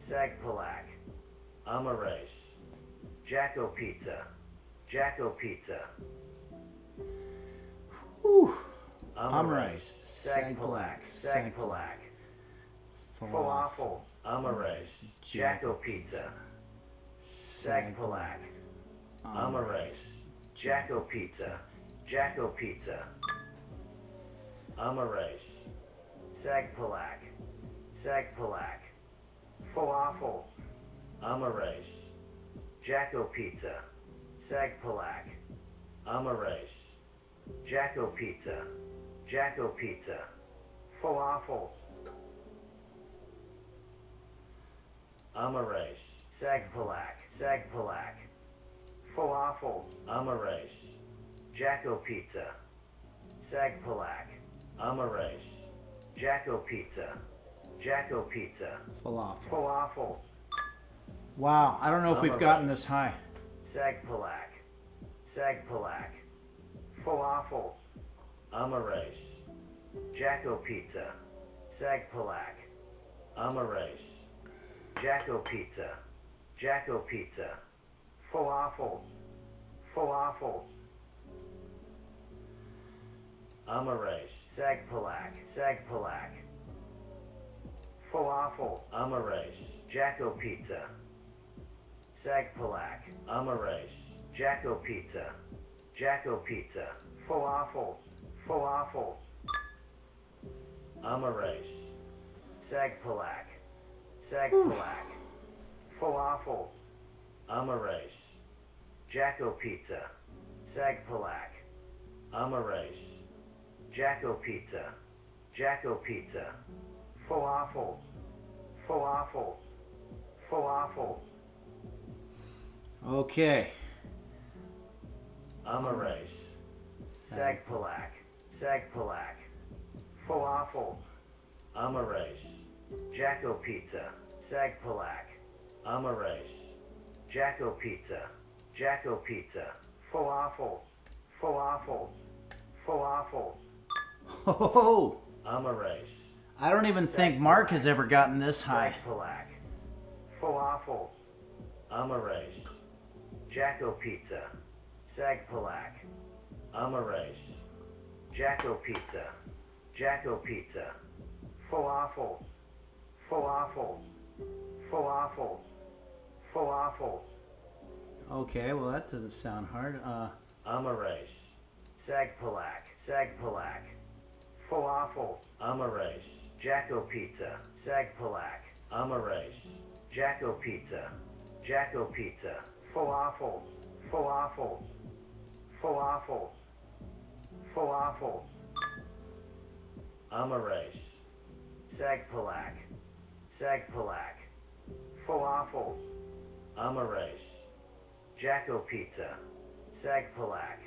Sag Palak. Amarais. Jacko Pizza. Jacko Pizza. Whew. Amarais. Sag Palak. Sag Palak. Falafel. Amarais. Jacko Pizza. Sag Palak. Amarais. Jacko Pizza. Jacko Pizza. Amarais. Sag Palak. Sag Palak. Falafel. Amarais. Jacko Pizza. Sag Palak. Amarais. Jacko Pizza. Jacko Pizza. Falafel. Amarais. Sag Palak. Sag Palak. Falafel. Amarais. Jacko Pizza. Sag Palak. Amarais. Jacko Pizza. Jacko Pizza. Falafel. Falafel. Wow, I don't know if we've gotten this high. Sag Palak. Sag Palak. Falafel. Amarais. Jacko Pizza. Sag Palak. Amarais. Jacko Pizza. Jacko Pizza. Falafel. Falafel. Amarais. Sag Palak. Sag Palak. Falafel. Amarais. Jacko Pizza. Sag Palak. Amarais. Jacko Pizza. Jacko Pizza. Falafel. Falafel. Amarais. Sag Palak. Sag Palak. Falafel. Amarais. Jacko Pizza. Sag Palak. Amarais. Jacko Pizza. Jacko Pizza. Falafel. Falafel. Falafel. Okay. Amarais. Sag Palak. Sag Palak. Falafel. Amarais. Jacko Pizza. Sag Palak. Amarais. Jacko Pizza. Jacko Pizza. Falafel. Falafel. Falafel. Oh, Amarais. I don't even think Mark has ever gotten this high. Sag Palak. Falafel. Amarais. Jacko Pizza. Sag Palak. Amarais. Jacko Pizza. Jacko Pizza. Falafel. Falafel. Falafel. Falafel. Okay, well that doesn't sound hard. Amarais. Sag Palak. Sag Palak. Falafel. Amarais. Jacko Pizza. Sag Palak. Amarais. Jacko Pizza. Jacko Pizza. Falafel. Falafel. Falafel. Falafel. Amarais. Sag Palak. Sag Palak. Falafel. Amarais. Jacko Pizza. Sag Palak.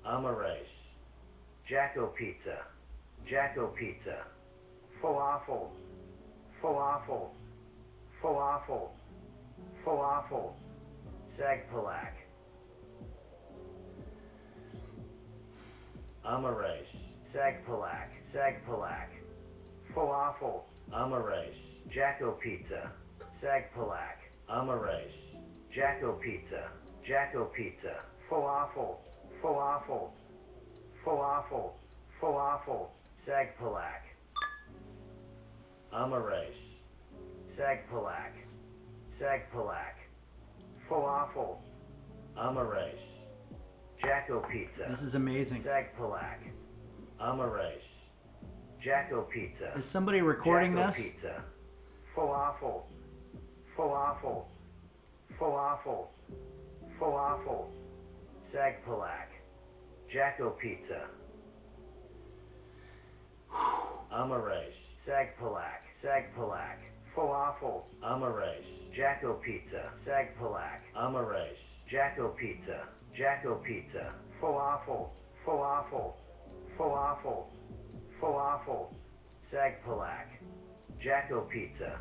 Amarais. Jacko Pizza. Jacko Pizza. Falafel. Falafel. Falafel. Falafel. Sag Palak. Amarais. Sag Palak. Sag Palak. Falafel. Amarais. Jacko Pizza. Sag Palak. Amarais. Jacko Pizza. Jacko Pizza. Falafel. Falafel. Falafel. Falafel. Sag Palak. Amarais. Sag Palak. Sag Palak. Falafel. Amarais. Jacko Pizza. This is amazing. Sag Palak. Amarais. Jacko Pizza. Is somebody recording Jacko this? Pizza. Falafel. Falafel. Falafel. Falafel. Sag Palak. Jacko Pizza. Amarais. Sag Palak. Sag Palak. falafel, Amaresh, Jacko Pizza, Sag Palak, Amaresh, Jacko Pizza, Jacko Pizza, falafel, falafel, falafel, falafel, Sag Palak, Jacko Pizza,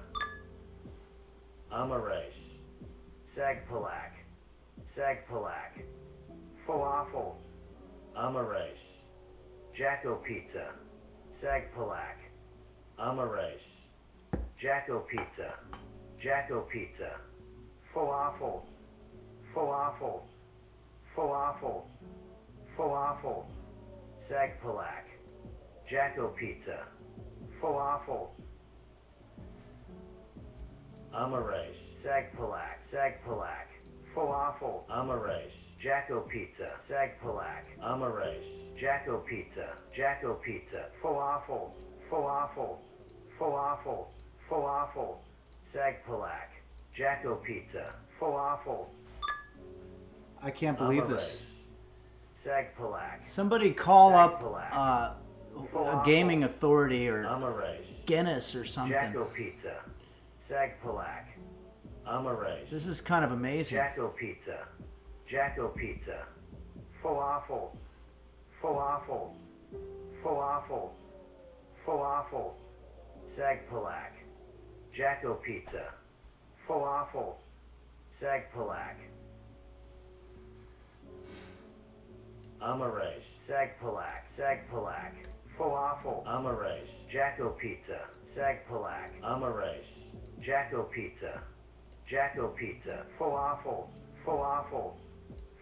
Amaresh, Sag Palak, falafel, Amaresh, Jacko Pizza, Sag Palak, Amaresh, Jacko Pizza, Jacko Pizza, falafel, falafel, falafel, falafel, Sag Palak, Jacko Pizza, falafel, Amaresh, Sag Palak, falafel, Amaresh, Jacko Pizza, Sag Palak, Amaresh, Jacko Pizza, falafel, falafel, falafel, falafel, Sag Palak, Jacko Pizza, falafel, I can't believe this. Sag Palak, Somebody call Sag up Palak. a gaming authority or Amaresh, Guinness or something. Jacko Pizza, Sag Palak, Amaresh, This is kind of amazing. Jacko Pizza, falafel, falafel, falafel, falafel, Sag Palak, Jacko Pizza, falafel, Sag Palak, Amaresh, Sag Palak, falafel, Amaresh, Jacko Pizza, Sag Palak, Amaresh, Jacko Pizza, falafel, falafel,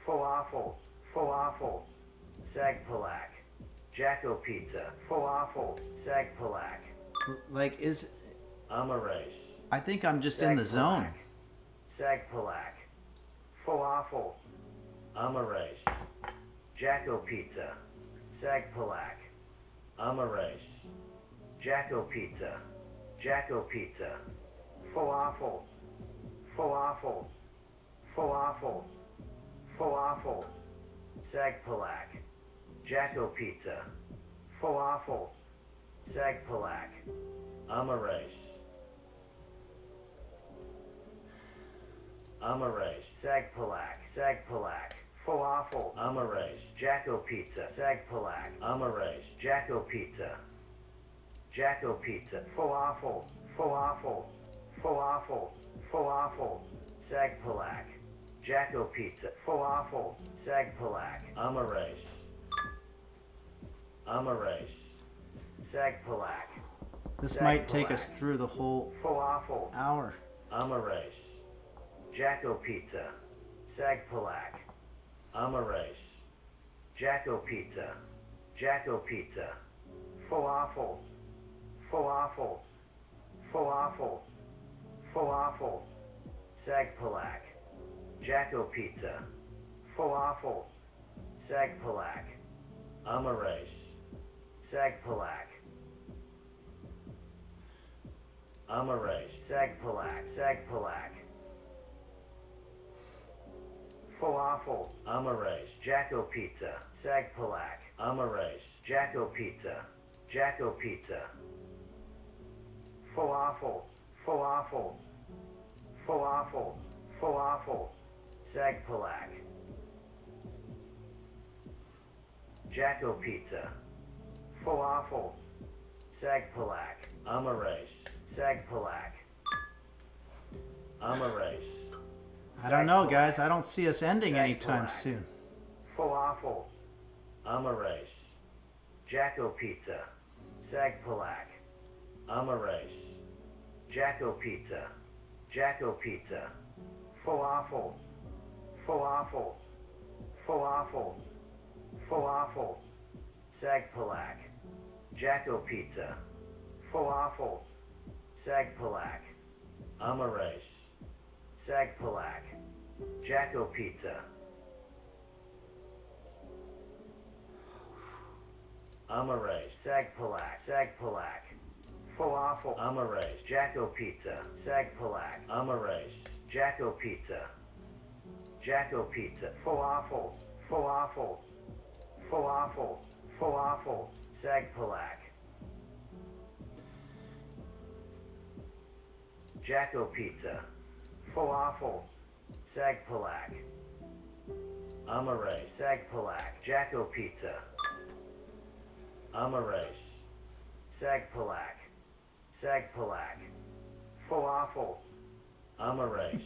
falafel, falafel, Sag Palak, Jacko Pizza, falafel, Sag Palak, Like, is Amaresh, I think I'm just in the zone. Sag Palak, falafel, Amaresh, Jacko Pizza, Sag Palak, Amaresh, Jacko Pizza, falafel, falafel, falafel, falafel, Sag Palak, Jacko Pizza, falafel, Sag Palak, Amaresh, Sag Palak, falafel, Amaresh, Jacko Pizza, Sag Palak, Amaresh, Jacko Pizza, falafel, falafel, falafel, falafel, Sag Palak, Jacko Pizza, falafel, Sag Palak, Amaresh, Sag Palak, This might take us through the whole falafel, hour. Amaresh, Jacko Pizza, Sag Palak, Amaresh, Jacko Pizza, falafel, falafel, falafel, falafel, Sag Palak, Jacko Pizza, falafel, Sag Palak, Amaresh, Sag Palak, Sag Palak, falafel, Amaresh, Jacko Pizza, Sag Palak, Amaresh, Jacko Pizza, falafel, falafel, falafel, falafel, Sag Palak, Jacko Pizza, falafel, Sag Palak, Amaresh, Sag Palak, Amaresh, I don't know, guys. I don't see us ending anytime Palak. soon. falafel, Amaresh, Jacko Pizza, Sag Palak, Amaresh, Jacko Pizza, falafel, falafel, falafel, falafel, Sag Palak, Jacko Pizza, falafel, Sag Palak, Amaresh, Sag Palak, Jacko Pizza, Amaresh, Sag Palak, falafel, Amaresh, Jacko Pizza, Sag Palak, Amaresh, Jacko Pizza, falafel, falafel, falafel, falafel, Sag Palak, Jacko Pizza. Falafel. Sag Palak. Amare. Sag Palak. Jacko Pizza. Amare. Sag Palak. Sag Palak. Falafel. Amare.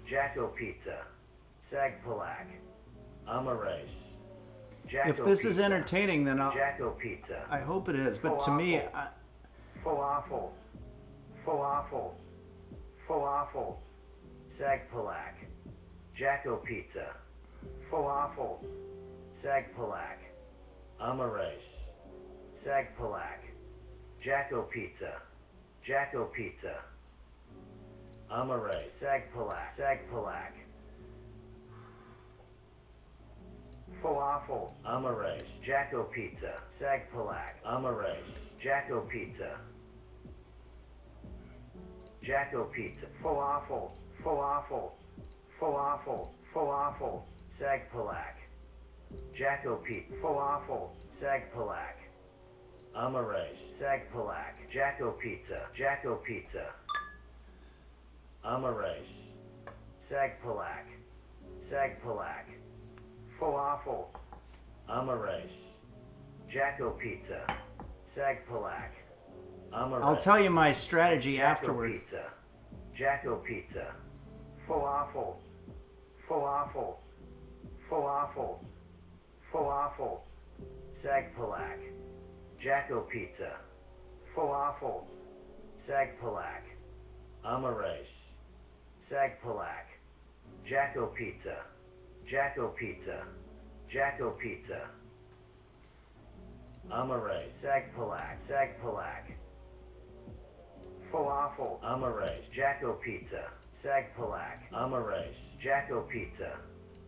Jacko Pizza. Sag Palak. Amare. If this is entertaining, then Jacko Pizza. I hope it is. But to me, Falafel. Falafel. Falafel. Sag Palak. Jacko Pizza. Falafel. Sag Palak. Amare. Sag Palak. Jacko Pizza. Jacko Pizza. Amare. Sag Palak. Sag Palak. Falafel. Amare. Jacko Pizza. Sag Palak. Amare. Jacko Pizza. Jacko Pizza. Falafel. Falafel. Falafel. Falafel. Sag Palak. Jacko Pizza. Falafel. Sag Palak. Amare. Sag Palak. Jacko Pizza. Jacko Pizza. Amare. Sag Palak. Sag Palak. Falafel. Amare. Jacko Pizza. Sag Palak. Amare. I'll tell you my strategy Jacko afterward. Pizza. Jacko Pizza. Falafel. Falafel. Falafel. Falafel. Sag Palak. Jacko Pizza. Falafel. Sag Palak. Amare. Sag Palak. Jacko Pizza. Jacko Pizza. Jacko Pizza. Amare. Sag Palak. Sag Palak. Falafel. Amare. Jacko Pizza. Sag Palak. Amare. Jacko Pizza.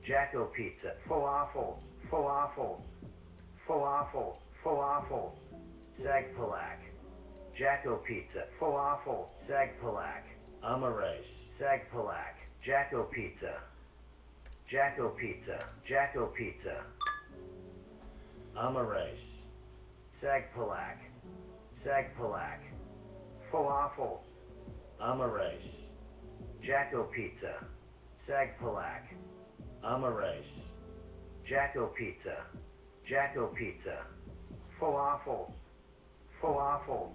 Jacko Pizza. Falafel. Falafel. Falafel. Falafel. Sag Palak. Jacko Pizza. Falafel. Sag Palak. Amare. Sag Palak. Jacko Pizza. Jacko Pizza. Jacko Pizza. Amare. Sag Palak. Sag Palak. Falafel. Amare. Jacko Pizza. Sag Palak. Amare. Jacko Pizza. Jacko Pizza. Falafel. Falafel.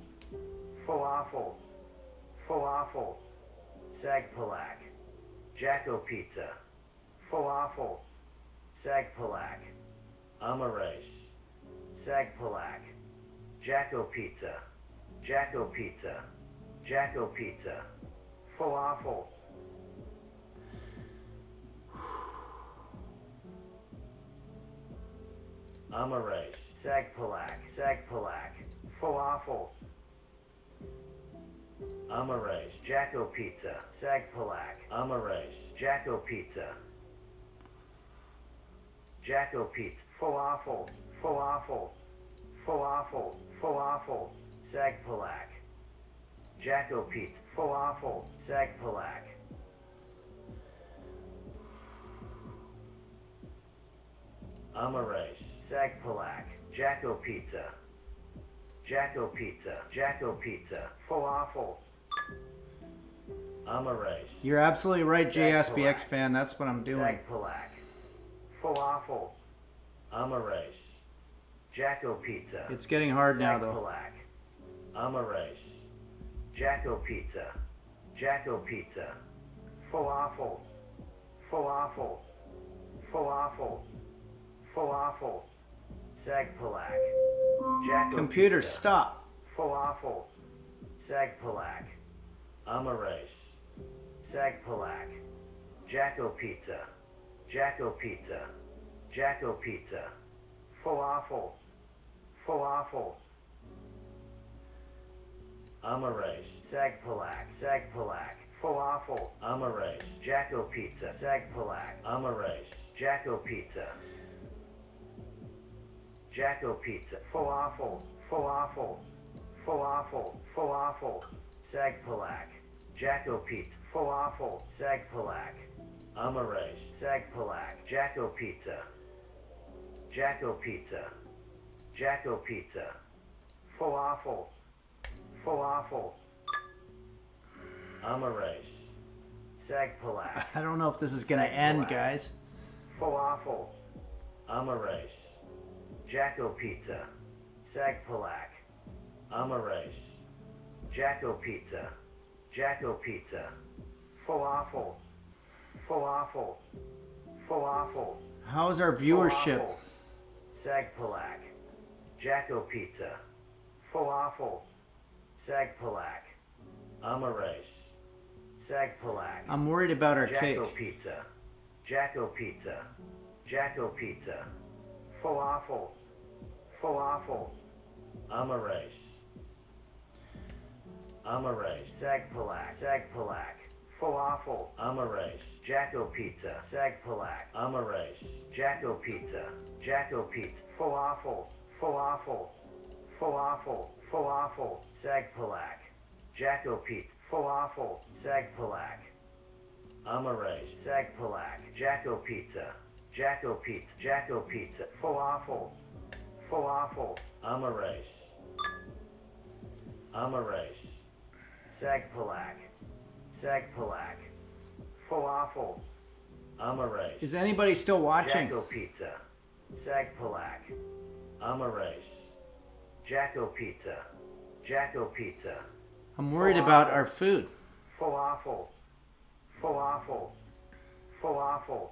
Falafel. Falafel. Sag Palak. Jacko Pizza. Falafel. Sag Palak. Amare. Sag Palak. Jacko Pizza. Jacko Pizza. Jacko Pizza. Falafel. Amare. Sag Palak. Sag Palak. Falafel. Amare. Jacko Pizza. Sag Palak. Amare. Jacko Pizza. Jacko Pizza. Falafel. Falafel. Falafel. Falafel. Sag Palak. Jacko Pizza. Falafel. Sag Palak. Amare. Sag Palak. Jacko Pizza. Jacko Pizza. Jacko Pizza. Falafel. Amare. You're absolutely right, Sag JSBX Palak. fan. That's what I'm doing. Sag Palak. Falafel. Amare. Jacko Pizza. It's getting hard now, Sag though. Palak. Amare. Jacko Pizza. Jacko Pizza. Falafel. Falafel. Falafel. Falafel. Sag Palak. Jacko Computer, Pizza. stop. Falafel. Sag Palak. Amare. Sag Palak. Jacko Pizza. Jacko Pizza. Jacko Pizza. Falafel. Falafel. Amare. Sag Palak. Sag Palak. Falafel. Amare. Jacko Pizza. Sag Palak. Amare. Jacko Pizza. Jacko Pizza. Falafel. Falafel. Falafel. Falafel. Sag Palak. Jacko Pizza. Falafel. Sag Palak. Amare. Sag Palak. Jacko Pizza. Jacko Pizza. Jacko Pizza. Falafel. Falafel. Amarais. Sagpalak. I don't know if this is gonna end, guys. Falafel. Amarais. Jacko Pizza. Sagpalak. Amarais. Jacko Pizza. Jacko Pizza. Falafel. Falafel. Falafel. How's our viewership? Falafel. Sagpalak. Jacko Pizza. Falafel. Sagpalak. Amarais. Sagpalak. I'm worried about our cake. Jacko Pizza. Jacko Pizza. Jacko Pizza. Falafel. Falafel. Amarais. Amarais. Sagpalak. Sagpalak. Falafel. Amarais. Jacko Pizza. Sagpalak. Amarais. Jacko Pizza. Jacko Pizza. Falafel. Falafel. Falafel. Falafel. Sagpalak. Jacko Pizza. Falafel. Sagpalak. Amarais. Sagpalak. Jacko Pizza. Jacko Pizza. Jacko Pizza. Falafel. Falafel. Amarais. Amarais. Sagpalak. Sagpalak. Falafel. Amarais. Is anybody still watching? Jacko Pizza. Sagpalak. Amarais. Jacko Pizza. Jacko Pizza. I'm worried about our food. Falafel. Falafel. Falafel.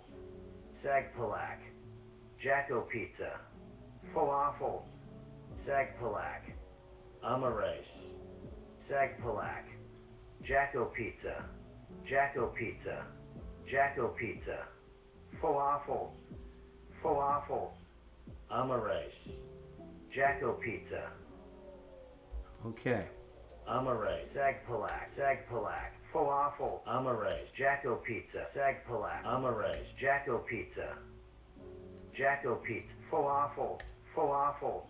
Sagpalak. Jacko Pizza. Falafel. Sagpalak. Amarais. Sagpalak. Jacko Pizza. Jacko Pizza. Jacko Pizza. Falafel. Falafel. Amarais. Jacko Pizza. Okay. Amarais. Sagpalak. Sagpalak. Falafel. Amarais. Jacko Pizza. Sagpalak. Amarais. Jacko Pizza. Jacko Pizza. Falafel. Falafel.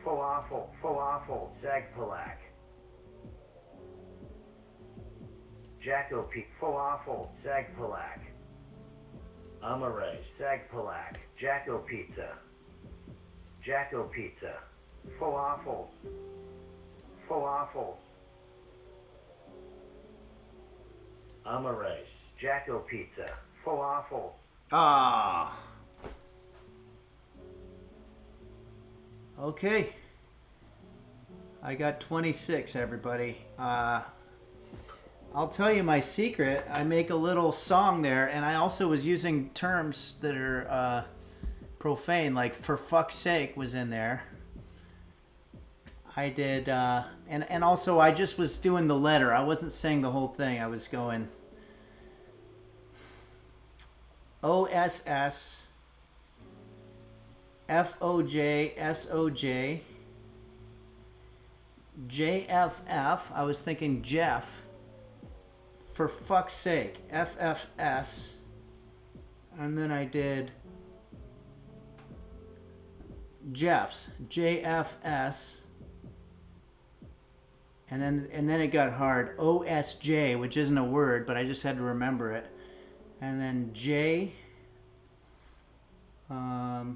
Falafel. Falafel. Sagpalak. Jacko Pizza. Falafel. Sagpalak. Amarais. Sagpalak. Jacko Pizza. Jacko Pizza. Falafel. Falafel. Amarais. Jacko Pizza. Falafel. Ah. Okay. I got 26, everybody. I'll tell you my secret. I make a little song there, and I also was using terms that are profane, like "for fuck's sake" was in there. I did, and also I just was doing the letter. I wasn't saying the whole thing. I was going OSS FOJ SOJ JFF. I was thinking Jeff. For fuck's sake, FFS. And then I did Jeff's, JFS. And then it got hard, OSJ, which isn't a word, but I just had to remember it. And then J. Yeah,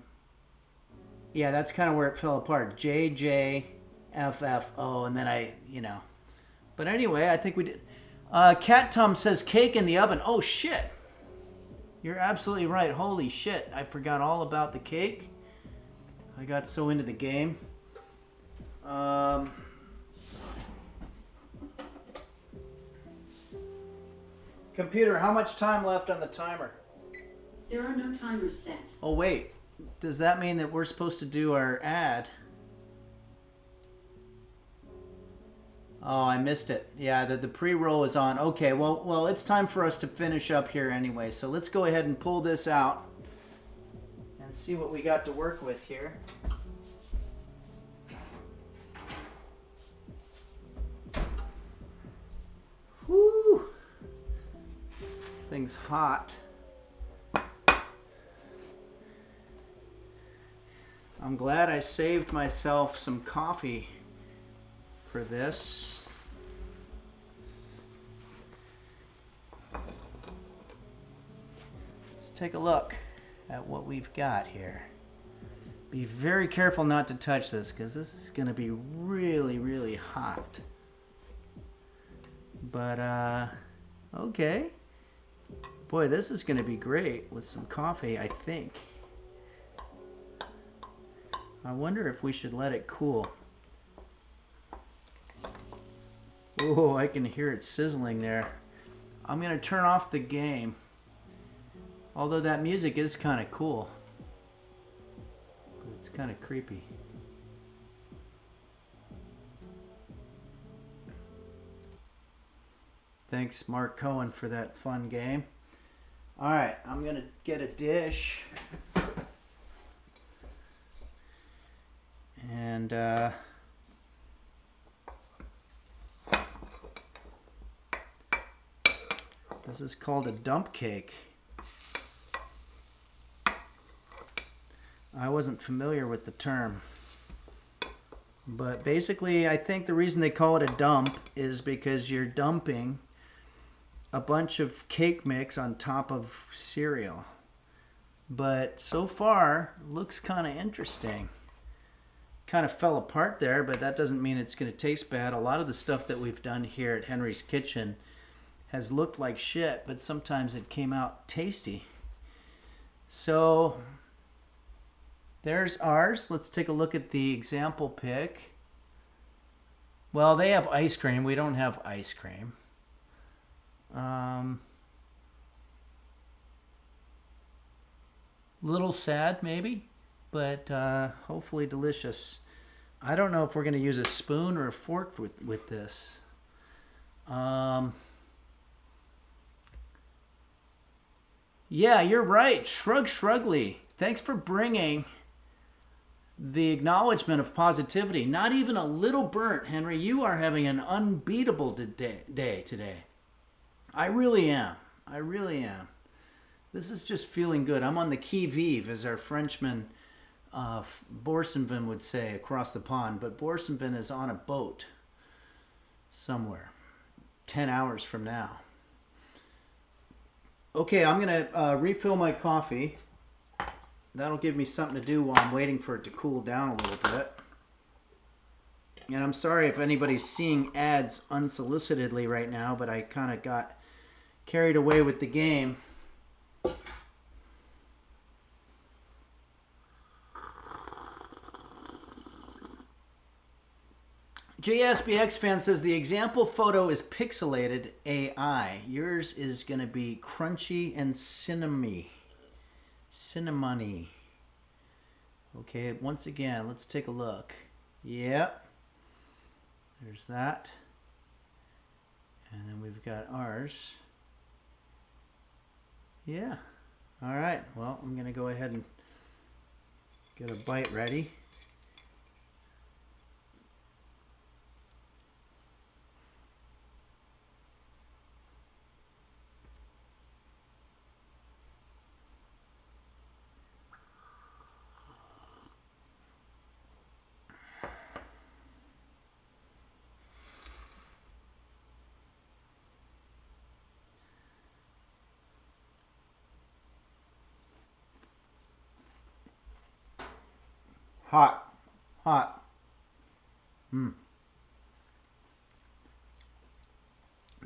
that's kind of where it fell apart. JJFFO, and then But anyway, I think we did. Cat Tom says cake in the oven. Oh shit! You're absolutely right. Holy shit! I forgot all about the cake. I got so into the game. Computer, how much time left on the timer? There are no timers set. Oh wait, does that mean that we're supposed to do our ad? Oh, I missed it. Yeah, the pre-roll is on. Okay, well, it's time for us to finish up here anyway. So let's go ahead and pull this out and see what we got to work with here. Whoo! This thing's hot. I'm glad I saved myself some coffee for this. Let's take a look at what we've got here. Be very careful not to touch this because this is going to be really, really hot. But, okay. Boy, this is going to be great with some coffee, I think. I wonder if we should let it cool. Oh, I can hear it sizzling there. I'm going to turn off the game. Although that music is kind of cool. It's kind of creepy. Thanks, Mark Cohen, for that fun game. All right, I'm going to get a dish. And this is called a dump cake. I wasn't familiar with the term. But basically, I think the reason they call it a dump is because you're dumping a bunch of cake mix on top of cereal. But so far, looks kind of interesting. Kind of fell apart there, but that doesn't mean it's going to taste bad. A lot of the stuff that we've done here at Henry's Kitchen has looked like shit, but sometimes it came out tasty. So there's ours. Let's take a look at the example pic. Well, they have ice cream. We don't have ice cream. Little sad, maybe, but hopefully delicious. I don't know if we're going to use a spoon or a fork with this. Yeah, you're right. Shrugly. Thanks for bringing the acknowledgement of positivity. Not even a little burnt, Henry. You are having an unbeatable day today. I really am. This is just feeling good. I'm on the qui vive, as our Frenchman Boursenvin would say across the pond. But Boursenvin is on a boat somewhere 10 hours from now. Okay, I'm going to refill my coffee. That'll give me something to do while I'm waiting for it to cool down a little bit. And I'm sorry if anybody's seeing ads unsolicitedly right now, but I kind of got carried away with the game. JSBX fan says the example photo is pixelated AI. Yours is going to be crunchy and cinnamony. Okay, once again, let's take a look. Yep. There's that. And then we've got ours. Yeah. All right. Well, I'm going to go ahead and get a bite ready. Hot.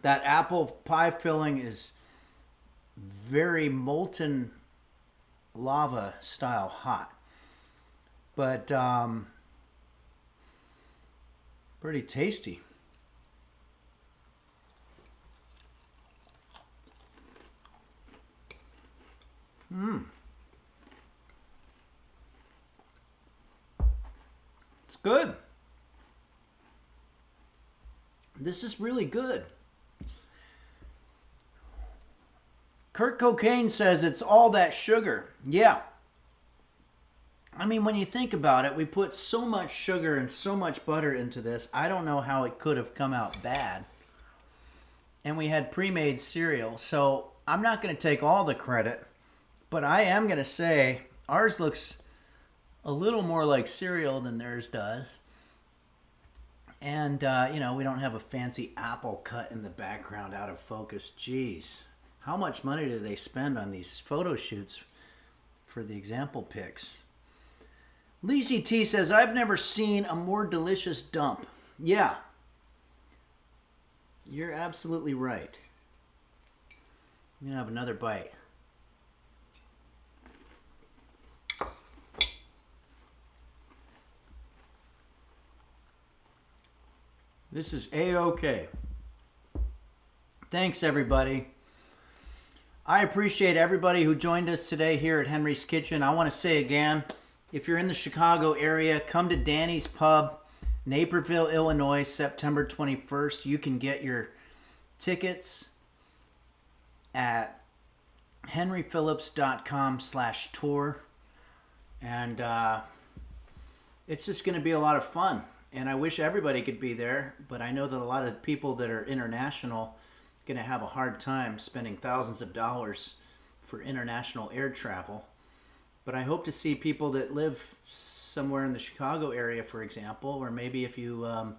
That apple pie filling is very molten lava style hot. But pretty tasty. It's good. This is really good. Kurt Cocaine says it's all that sugar. Yeah. I mean, when you think about it, we put so much sugar and so much butter into this. I don't know how it could have come out bad. And we had pre-made cereal. So I'm not going to take all the credit. But I am going to say ours looks a little more like cereal than theirs does. And, we don't have a fancy apple cut in the background out of focus. Jeez. How much money do they spend on these photo shoots for the example pics? Lizzie T says, I've never seen a more delicious dump. Yeah. You're absolutely right. I'm going to have another bite. This is A-OK. Thanks, everybody. I appreciate everybody who joined us today here at Henry's Kitchen. I want to say again, if you're in the Chicago area, come to Danny's Pub, Naperville, Illinois, September 21st. You can get your tickets at henryphillips.com/tour. And it's just going to be a lot of fun. And I wish everybody could be there, but I know that a lot of people that are international going to have a hard time spending thousands of dollars for international air travel. But I hope to see people that live somewhere in the Chicago area, for example, or maybe if you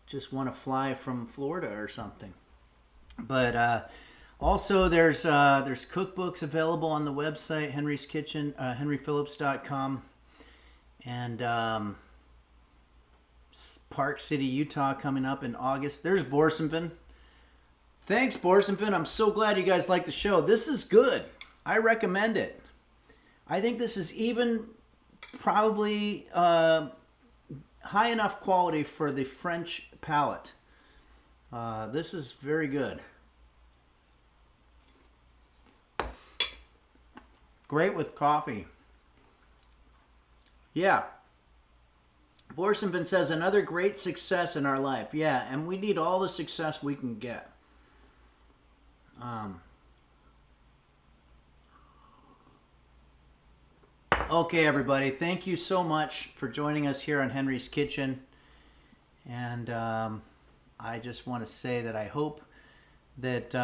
just want to fly from Florida or something. But also there's cookbooks available on the website, Henry's Kitchen, henryphillips.com, and Park City, Utah coming up in August. There's Borsonvin. Thanks, Borsonvin. I'm so glad you guys like the show. This is good. I recommend it. I think this is even probably high enough quality for the French palate. This is very good. Great with coffee. Yeah. Borsonvin says, another great success in our life. Yeah, and we need all the success we can get. Okay, everybody. Thank you so much for joining us here on Henry's Kitchen. And I just want to say that I hope that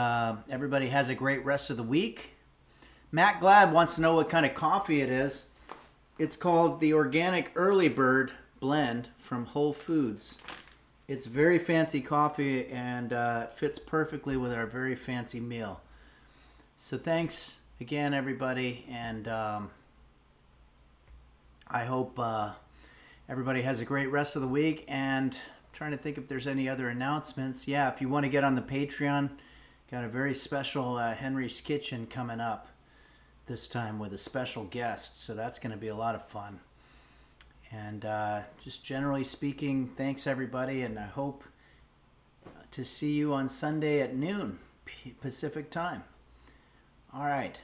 everybody has a great rest of the week. Matt Glad wants to know what kind of coffee it is. It's called the Organic Early Bird Blend from Whole Foods. It's very fancy coffee and fits perfectly with our very fancy meal. So thanks again, everybody, and I hope everybody has a great rest of the week. And I'm trying to think if there's any other announcements. Yeah, if you want to get on the Patreon, got a very special Henry's Kitchen coming up this time with a special guest. So that's going to be a lot of fun. And just generally speaking, thanks everybody, and I hope to see you on Sunday at noon Pacific time. All right.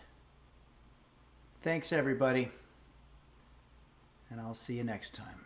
Thanks everybody, and I'll see you next time.